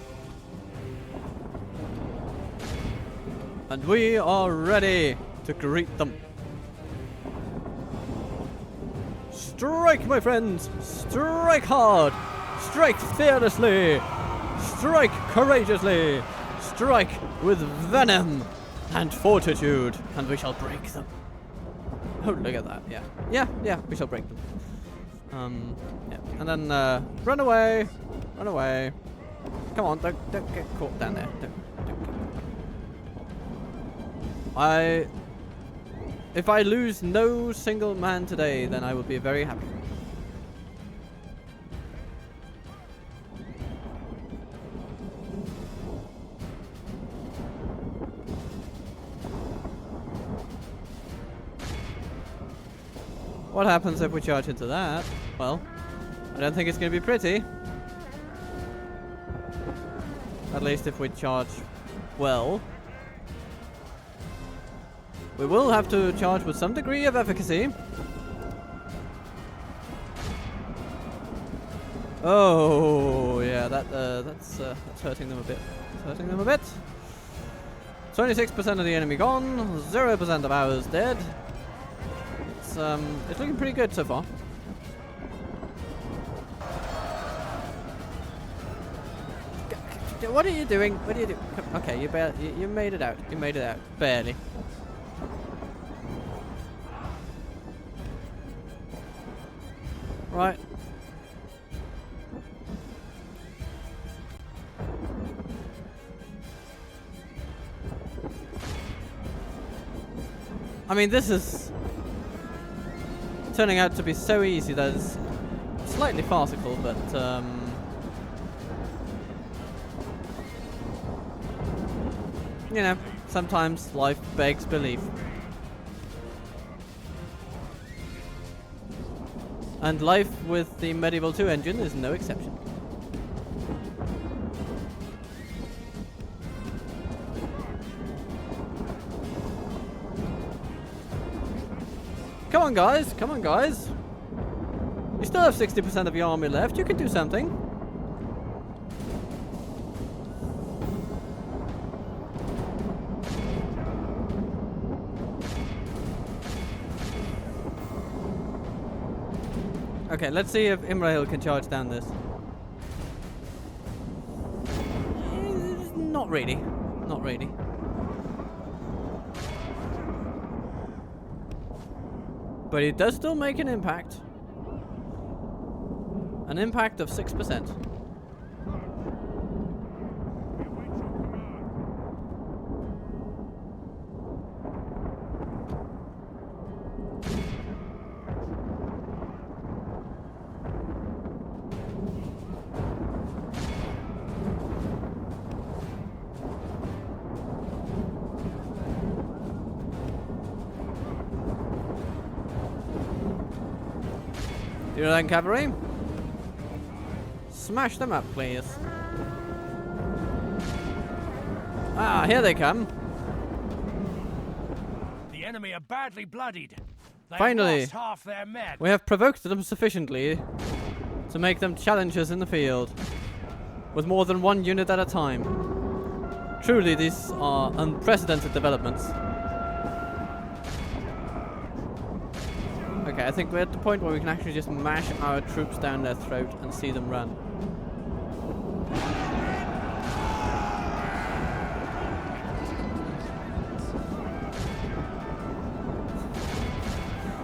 And we are ready to greet them. Strike, my friends! Strike hard! Strike fearlessly! Strike courageously! Strike with venom and fortitude, and we shall break them. Oh, look at that! Yeah, we shall break them. Yeah, and then run away, run away. Come on, don't get caught down there. Don't. If I lose no single man today, then I will be very happy. What happens if we charge into that? Well, I don't think it's going to be pretty. At least if we charge well. We will have to charge with some degree of efficacy. Oh, yeah, that's hurting them a bit. It's hurting them a bit. 26% of the enemy gone, 0% of ours dead. It's looking pretty good so far. What are you doing? What are you doing? Okay, you made it out. You made it out, barely. Right. I mean, this is turning out to be so easy that it's slightly farcical, but you know, sometimes life begs belief. And life with the Medieval 2 engine is no exception. Come on, guys! Come on, guys! You still have 60% of your army left. You can do something. Okay, let's see if Imrahil can charge down this. Not really. Not really. But it does still make an impact. An impact of 6%. Do you know that, cavalry? Smash them up, please. Ah, here they come. The enemy are badly bloodied. They Finally, lost half their men. we have provoked them sufficiently to make them challengers in the field, with more than one unit at a time. Truly, these are unprecedented developments. Okay, I think we're at the point where we can actually just mash our troops down their throat and see them run.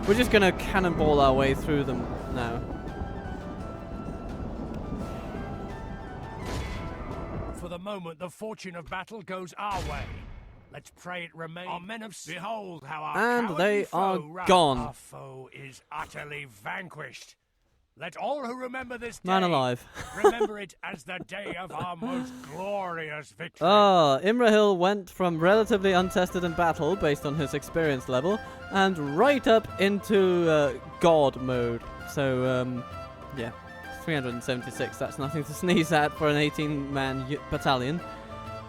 We're just gonna cannonball our way through them now. For the moment, the fortune of battle goes our way. Let's pray it remains. Our men have behold how our And cowardly they are foe ran. gone. Our foe is utterly vanquished. Let all who remember this day Man alive. remember it as the day of our most glorious victory. Ah, Imrahil went from relatively untested in battle based on his experience level and right up into God mode. So, yeah, 376. That's nothing to sneeze at for an 18-man battalion.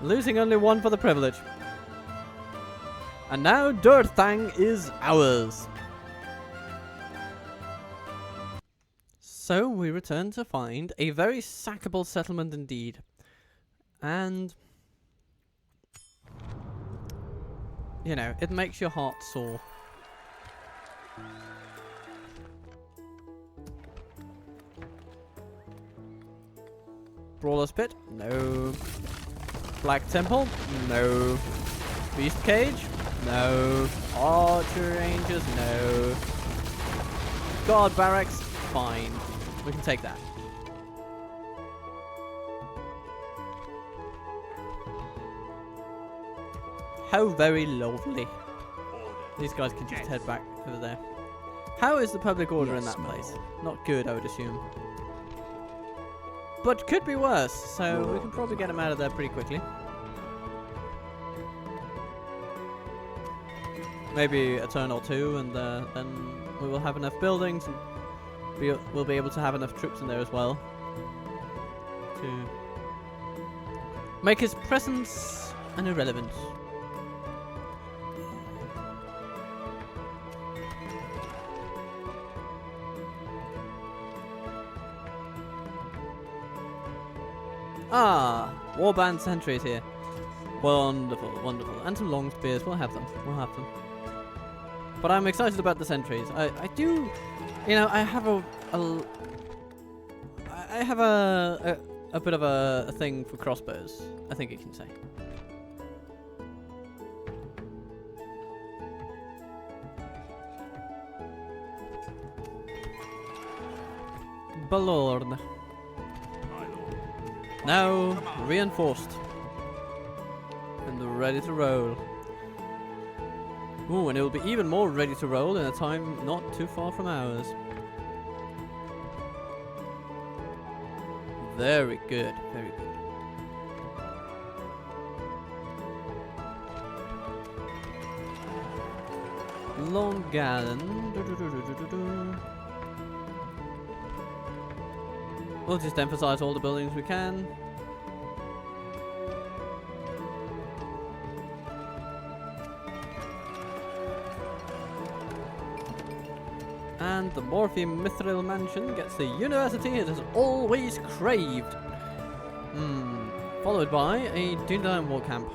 Losing only one for the privilege. And now Durthang is ours. So we return to find a very sackable settlement indeed. And, you know, it makes your heart sore. Brawler's Pit? No. Black Temple? No. Beast Cage? No. Archer Rangers? No. Guard Barracks? Fine. We can take that. How very lovely. These guys can just head back over there. How is the public order in that place? Not good, I would assume. But could be worse, so we can probably get them out of there pretty quickly. Maybe a turn or two, and then we will have enough buildings, and we'll be able to have enough troops in there as well to make his presence an irrelevance. Ah, warband sentries here. Wonderful, wonderful. And some long spears. We'll have them. We'll have them. But I'm excited about the sentries. I do, you know, I have a bit of a thing for crossbows, I think you can say. Balorn. Now reinforced and ready to roll. Ooh, and it will be even more ready to roll in a time not too far from ours. Very good, very good. Long Gallon. We'll just emphasize all the buildings we can. And the Morphe Mithril Mansion gets the university it has always craved. Followed by a Dundalm War Camp.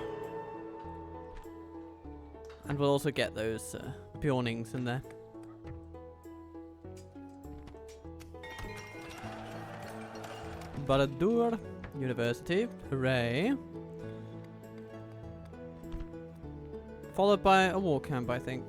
And we'll also get those peonings in there. Baradur University, hooray. Followed by a war camp, I think.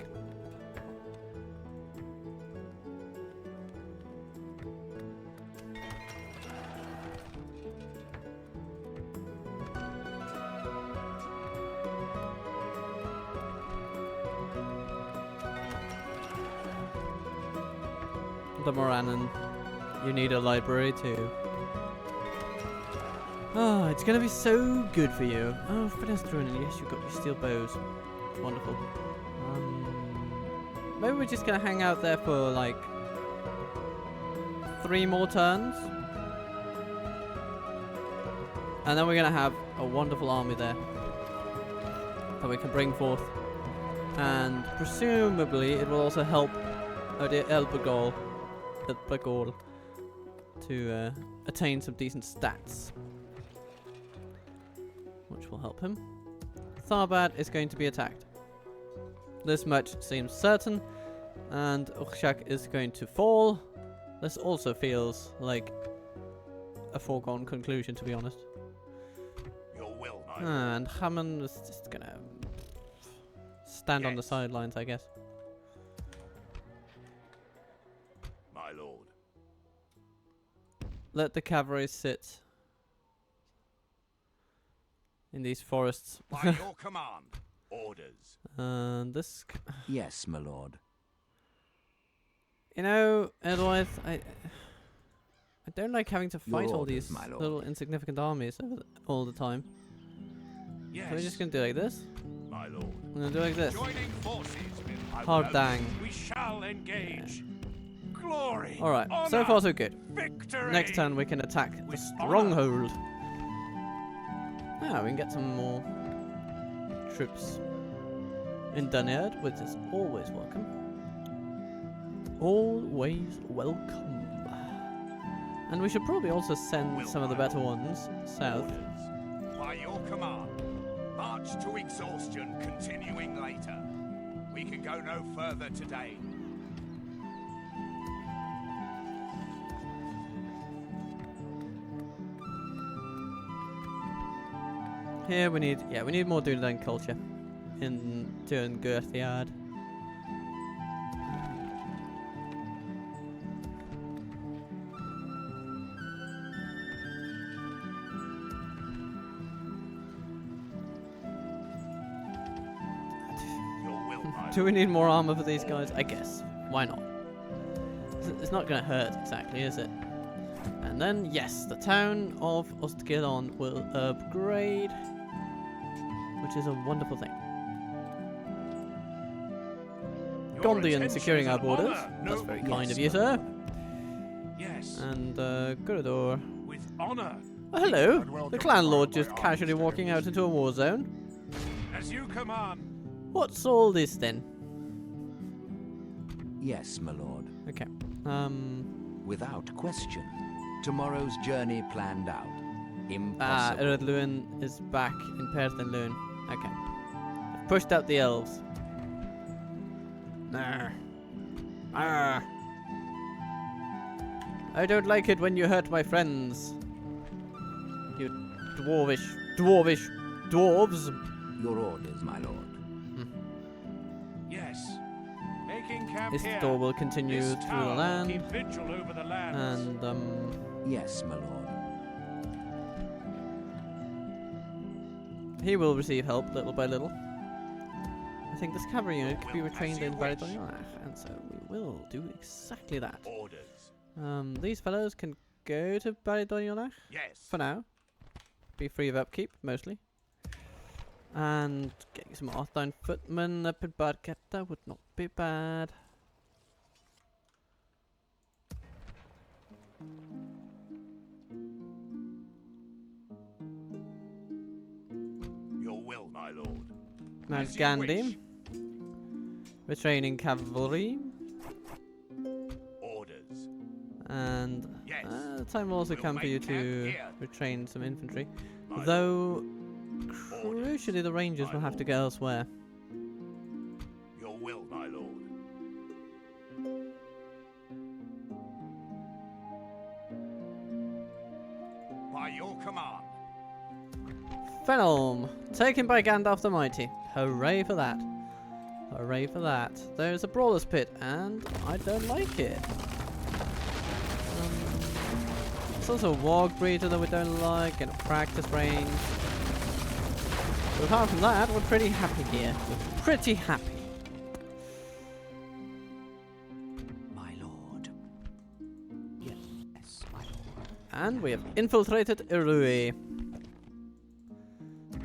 The Morannon, you need a library too. Oh, it's gonna be so good for you. Oh, Pedestrian, and yes, you've got your steel bows. Wonderful. Maybe we're just gonna hang out there for like 3 more turns. And then we're gonna have a wonderful army there that we can bring forth. And presumably it will also help Elbergol to attain some decent stats, which will help him. Tharbad is going to be attacked. This much seems certain, and Ukshak is going to fall. This also feels like a foregone conclusion, to be honest. Your will, And Hammond is just gonna stand on the sidelines, I guess. my lord. Let the cavalry sit in these forests. By your command, orders. And this, Yes, my lord. you know, Edwith, I don't like having to fight all orders, these my lord. little insignificant armies all the time. Yes, So we're just gonna do like this. my lord. I'm gonna do like this. Joining forces with Hard dang. We shall engage. Glory. All right. So honor, far so good. Victory. Next turn we can attack the With Stronghold. Ah, we can get some more troops in Dunerd, which is always welcome. Always welcome. And we should probably also send some of the better ones south. Orders. By your command, march to exhaustion, continuing later. We can go no further today. Here we need more Dunedain culture in Girthiard. Your will, my Do we need more armor for these guys? I guess. Why not? It's not gonna hurt exactly, is it? And then, yes, the town of Ostgilon will upgrade, which is a wonderful thing. Your Gondian attention securing is our an borders. honor, That's noble very Yes, kind of you, sir. Yes, And Gurador. with honor. Oh, hello. I'd welcome The clan lord my just armies casually to walking out into a war zone. As you command. What's all this then? Yes, my lord. Okay. Without question. Tomorrow's journey planned out. Impossible. Iredluin is back in Perthenlun. Okay. I've pushed out the elves. Nah. Ah. I don't like it when you hurt my friends. You dwarves. Your orders, my lord. Yes. Making camp This here. door will continue This through the tower will land. keep vigil over the lands. And, Yes, my lord. he will receive help little by little. I think this cavalry unit could be retrained in Baridonionach, and so we will do exactly that. Orders. These fellows can go to Baridonionach Yes. for now. Be free of upkeep, mostly. And getting some Arthine footmen up in Badketta would not be bad. Your will, my lord. Mount As you Gandhi. Retraining cavalry. Orders. And Yes. the time will also We'll come for you make camp to here. retrain some infantry. My Though, Orders. crucially, the rangers My will have to lord. go elsewhere. Your will, my lord. By your command. Fenelm, taken by Gandalf the Mighty. Hooray for that. Hooray for that. There's a brawler's pit, and I don't like it. It's also a warg breeder that we don't like, and a practice range. But apart from that, we're pretty happy here. We're pretty happy. My lord. Yes, my lord. And we have infiltrated Irui.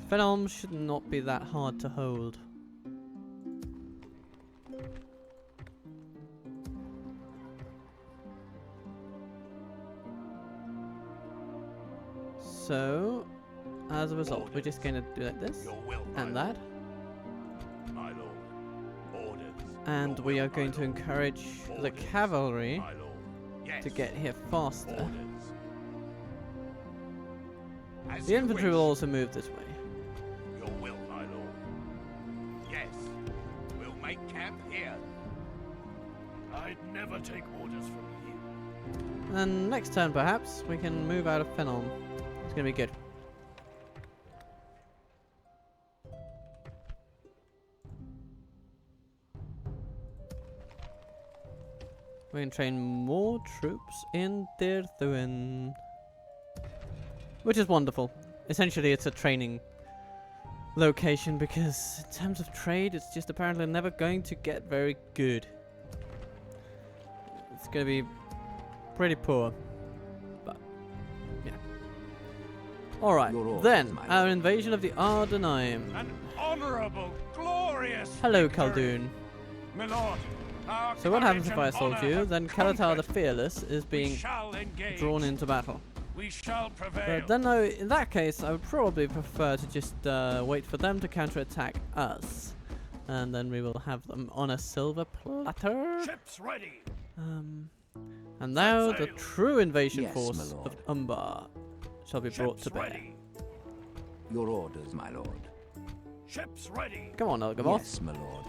Fenelm should not be that hard to hold. So, as a result, we're just going to do like this, Your will, my and lord. that, My lord. Orders. and Your we will, are going my to lord. encourage the Orders, cavalry My lord. Yes. to get here faster. Orders. As The you infantry wish. will also move this way. Your will, my lord. Yes. We'll make camp here. I'd never take orders from you. And next turn, perhaps, we can move out of Fenelm. It's going to be good. We can train more troops in Dirthuin. Which is wonderful. Essentially, it's a training location because in terms of trade, it's just apparently never going to get very good. It's going to be pretty poor. But, yeah. Alright, Your orders, then, my our lord. invasion of the Ardenaim. An honourable, glorious Hello, victory. Khaldun. My lord, our So what happens if courage I and assault honour you? have Then Kalatar the conquered. Fearless is We being shall engage. drawn into battle. We shall prevail. But then, though, in that case, I would probably prefer to just wait for them to counterattack us. And then we will have them on a silver platter. Ships ready. And now the sail. true invasion Yes, force my of lord. Umbar shall be brought Ships to bear. ready. Your orders, my lord. Ships ready. Come on, Elgamoth. Yes, my lord.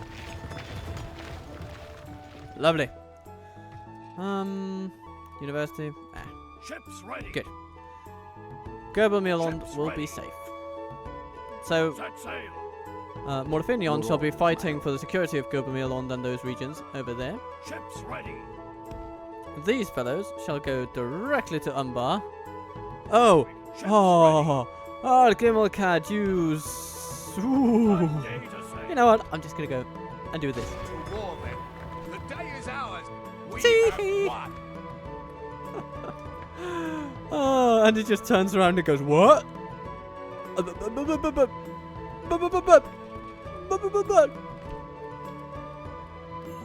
Lovely. University. Ships ready. Good. Gerbelmirland Ships will ready. be safe. So, Set sail. Morfinion Your shall be orders, my fighting lord. for the security of Gerbelmirland and those regions over there. Ships ready. These fellows shall go directly to Umbar. Oh! Ships Oh! Oh, Gimmelcad, you... Ooh. ready. A day to sail. You know what? I'm just gonna go and do this. To war then. The day is ours. We Tee-hee. have won. Oh, and he just turns around and goes, what?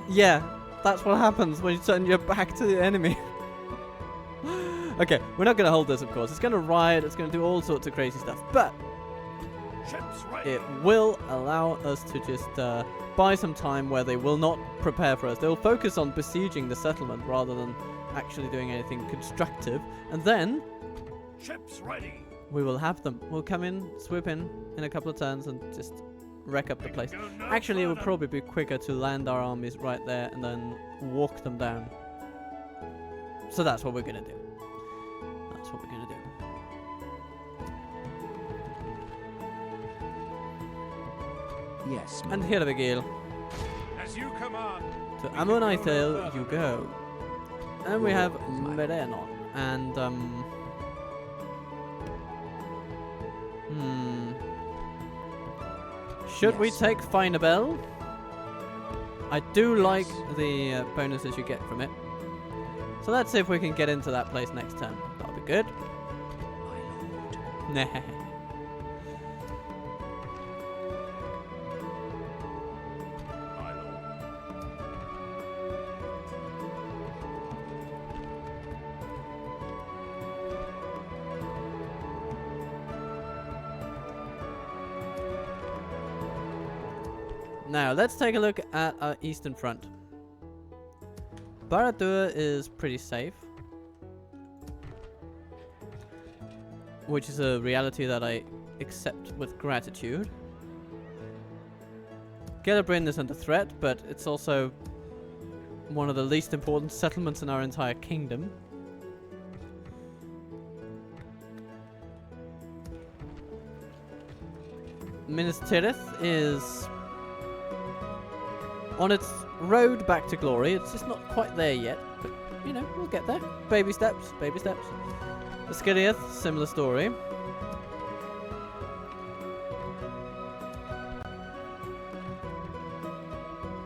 Yeah, that's what happens when you turn your back to the enemy. Okay, we're not going to hold this, of course. It's going to riot, it's going to do all sorts of crazy stuff, but Ships ready. it will allow us to just buy some time where they will not prepare for us. They'll focus on besieging the settlement rather than actually doing anything constructive. And then Ships ready. we will have them. We'll come in, swoop in a couple of turns and just wreck up the place. Actually, it would probably be quicker to land our armies right there and then walk them down. So that's what we're gonna do. That's what we're gonna do. Yes, my And lord. here we go. As you command. To We can go no Ammonithil further you now. go. And we Your have orders, my lord. Merenon. And should we Yes. take Finabel? I do like Yes. the bonuses you get from it. So let's see if we can get into that place next turn. That'll be good. My lord. Nah. My lord. Now, let's take a look at our eastern front. Barad-dûr is pretty safe, which is a reality that I accept with gratitude. Gellerbrinn is under threat, but it's also one of the least important settlements in our entire kingdom. Minas Tirith is on its road back to glory. It's just not quite there yet, but you know, we'll get there. Baby steps, baby steps. Skiriath, similar story.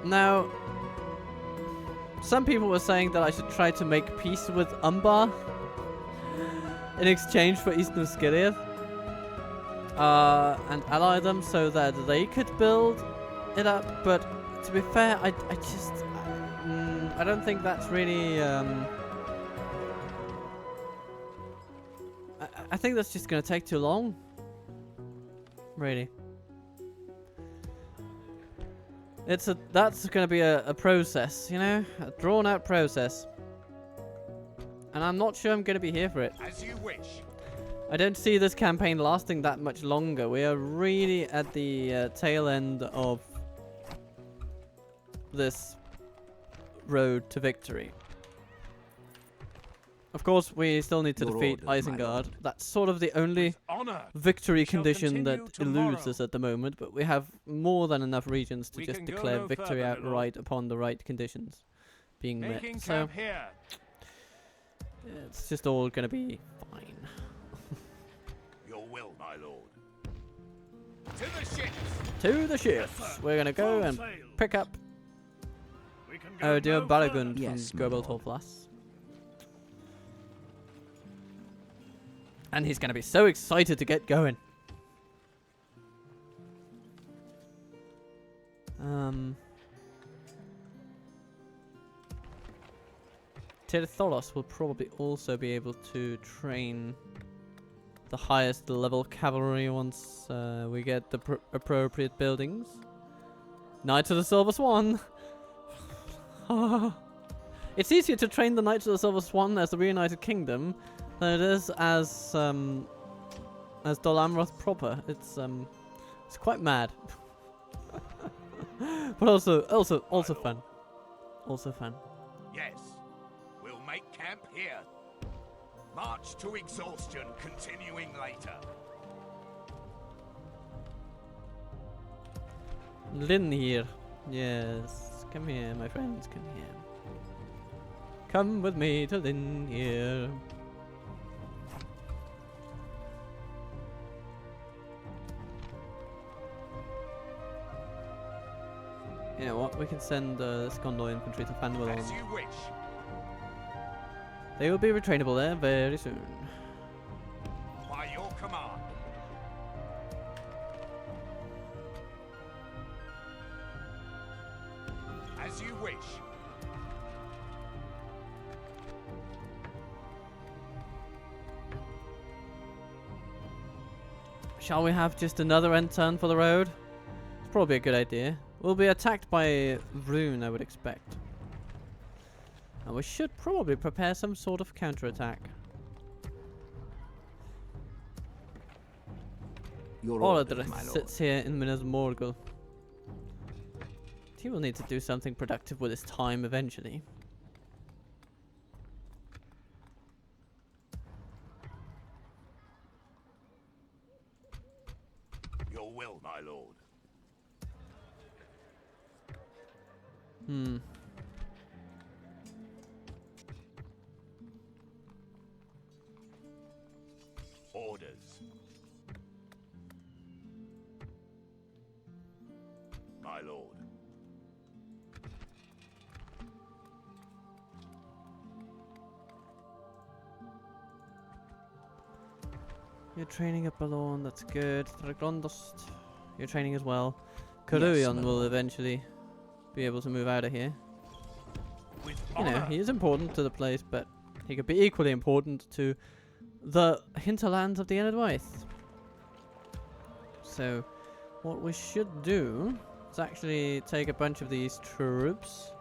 Now, some people were saying that I should try to make peace with Umbar in exchange for Eastern Skiriath, and ally them so that they could build it up, but to be fair, I don't think that's really, I think that's just going to take too long, really. That's going to be a process, you know, a drawn out process. And I'm not sure I'm going to be here for it. As you wish. I don't see this campaign lasting that much longer. We are really at the tail end of this road to victory. Of course, we still need to Your defeat orders, my Isengard. lord. That's sort of the only Honor. victory shall condition that continue eludes tomorrow. us at the moment, but we have more than enough regions to We just can go declare no victory further, my lord. outright upon the right conditions being Making met. So camp here. it's just all going to be fine. Your will, my lord. To the ships. To the ships. sir. We're going to go Full and sail. pick up We can go dear no Baragund further. Yes, from my Gobel lord. Torflas. And he's going to be so excited to get going. Tirtholos will probably also be able to train the highest level cavalry once we get the appropriate buildings. Knights of the Silver Swan! It's easier to train the Knights of the Silver Swan as the Reunited Kingdom than it is as Dol Amroth proper. It's quite mad. But also fun. Also fun. Yes. We'll make camp here. March to exhaustion, continuing later. Lynn here. Yes. Come here, my friends. Come here. Come with me to Lynn here. You know what? We can send this Gondor infantry to Fanwell. As you wish. They will be retrainable there very soon. By your command. As you wish. Shall we have just another end turn for the road? It's probably a good idea. We'll be attacked by Rune, I would expect. And we should probably prepare some sort of counterattack. Your orders, Orders my lord. sits here in Minas Morgul. He will need to do something productive with his time eventually. Your will, my lord. Orders. My lord. You're training at Balorn, that's good. Dragondust, you're training as well. Yes, Caruion my will lord. eventually be able to move out of here. With You know, honor. he is important to the place, but he could be equally important to the hinterlands of the ENEDWAITH. So, what we should do is actually take a bunch of these troops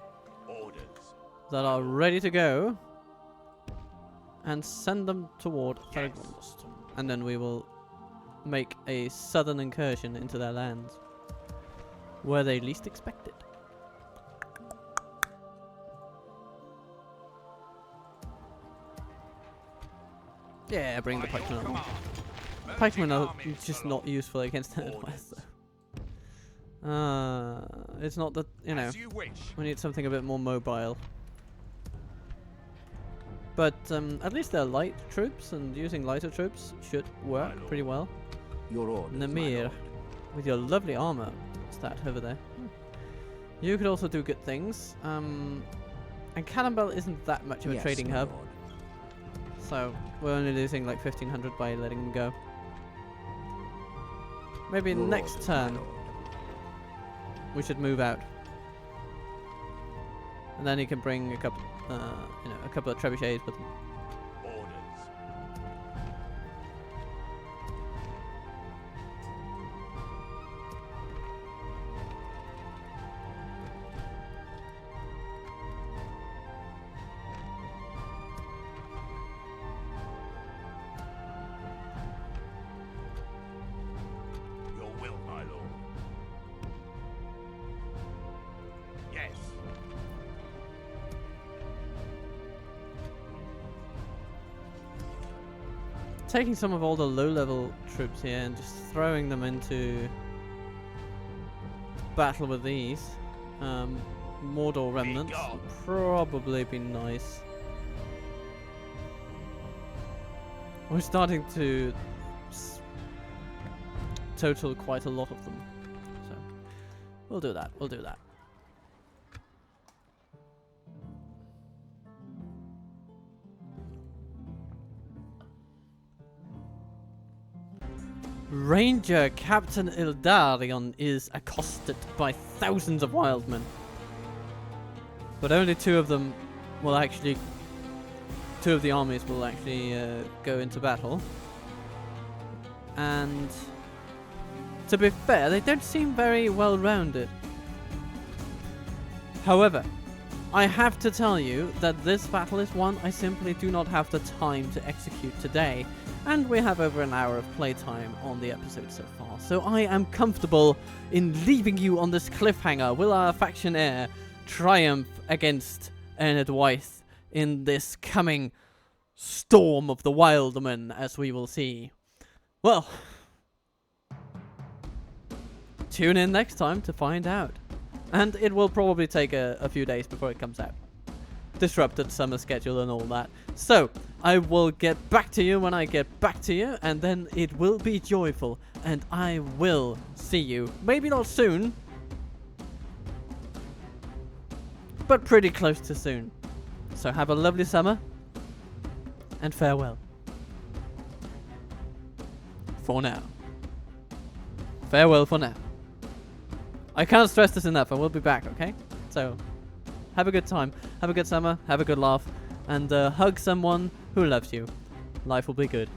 Orders. that are ready to go and send them toward Yes. Dragondust. And then we will make a southern incursion into their lands where they least expect it. Yeah, bring the By your pikemen along. command. Pikemen Merging are armies just along. not useful against ENEDWAITH though. It's not that, you know, As you wish. we need something a bit more mobile. But at least they're light troops, and using lighter troops should work lord. pretty well. Your orders, my Namir, lord. with your lovely armor stat over there. You could also do good things. And Cannonball isn't that much of a Yes, trading my hub, lord. so we're only losing like 1,500 by letting them go. Maybe Your next orders, my turn lord. we should move out, and then he can bring a couple, you know, a couple of trebuchets with him. Orders. Your will, my lord. Yes. Taking some of all the low-level troops here and just throwing them into battle with these Mordor remnants gone. would probably be nice. We're starting to total quite a lot of them, so we'll do that. We'll do that. Ranger Captain Ildarion is accosted by thousands of wildmen. But only two of them will actually... Two of the armies will actually go into battle. And... to be fair, they don't seem very well-rounded. However, I have to tell you that this battle is one I simply do not have the time to execute today. And we have over an hour of playtime on the episode so far, so I am comfortable in leaving you on this cliffhanger. Will our faction heir triumph against ENEDWAITH in this coming storm of the wildmen, as we will see? Well, tune in next time to find out. And it will probably take a few days before it comes out. Disrupted summer schedule and all that. So, I will get back to you when I get back to you, and then it will be joyful, and I will see you. Maybe not soon, but pretty close to soon. So have a lovely summer, and farewell. For now. Farewell for now. I can't stress this enough, I will be back, okay? So, have a good time, have a good summer, have a good laugh, and hug someone who loves you. Life will be good.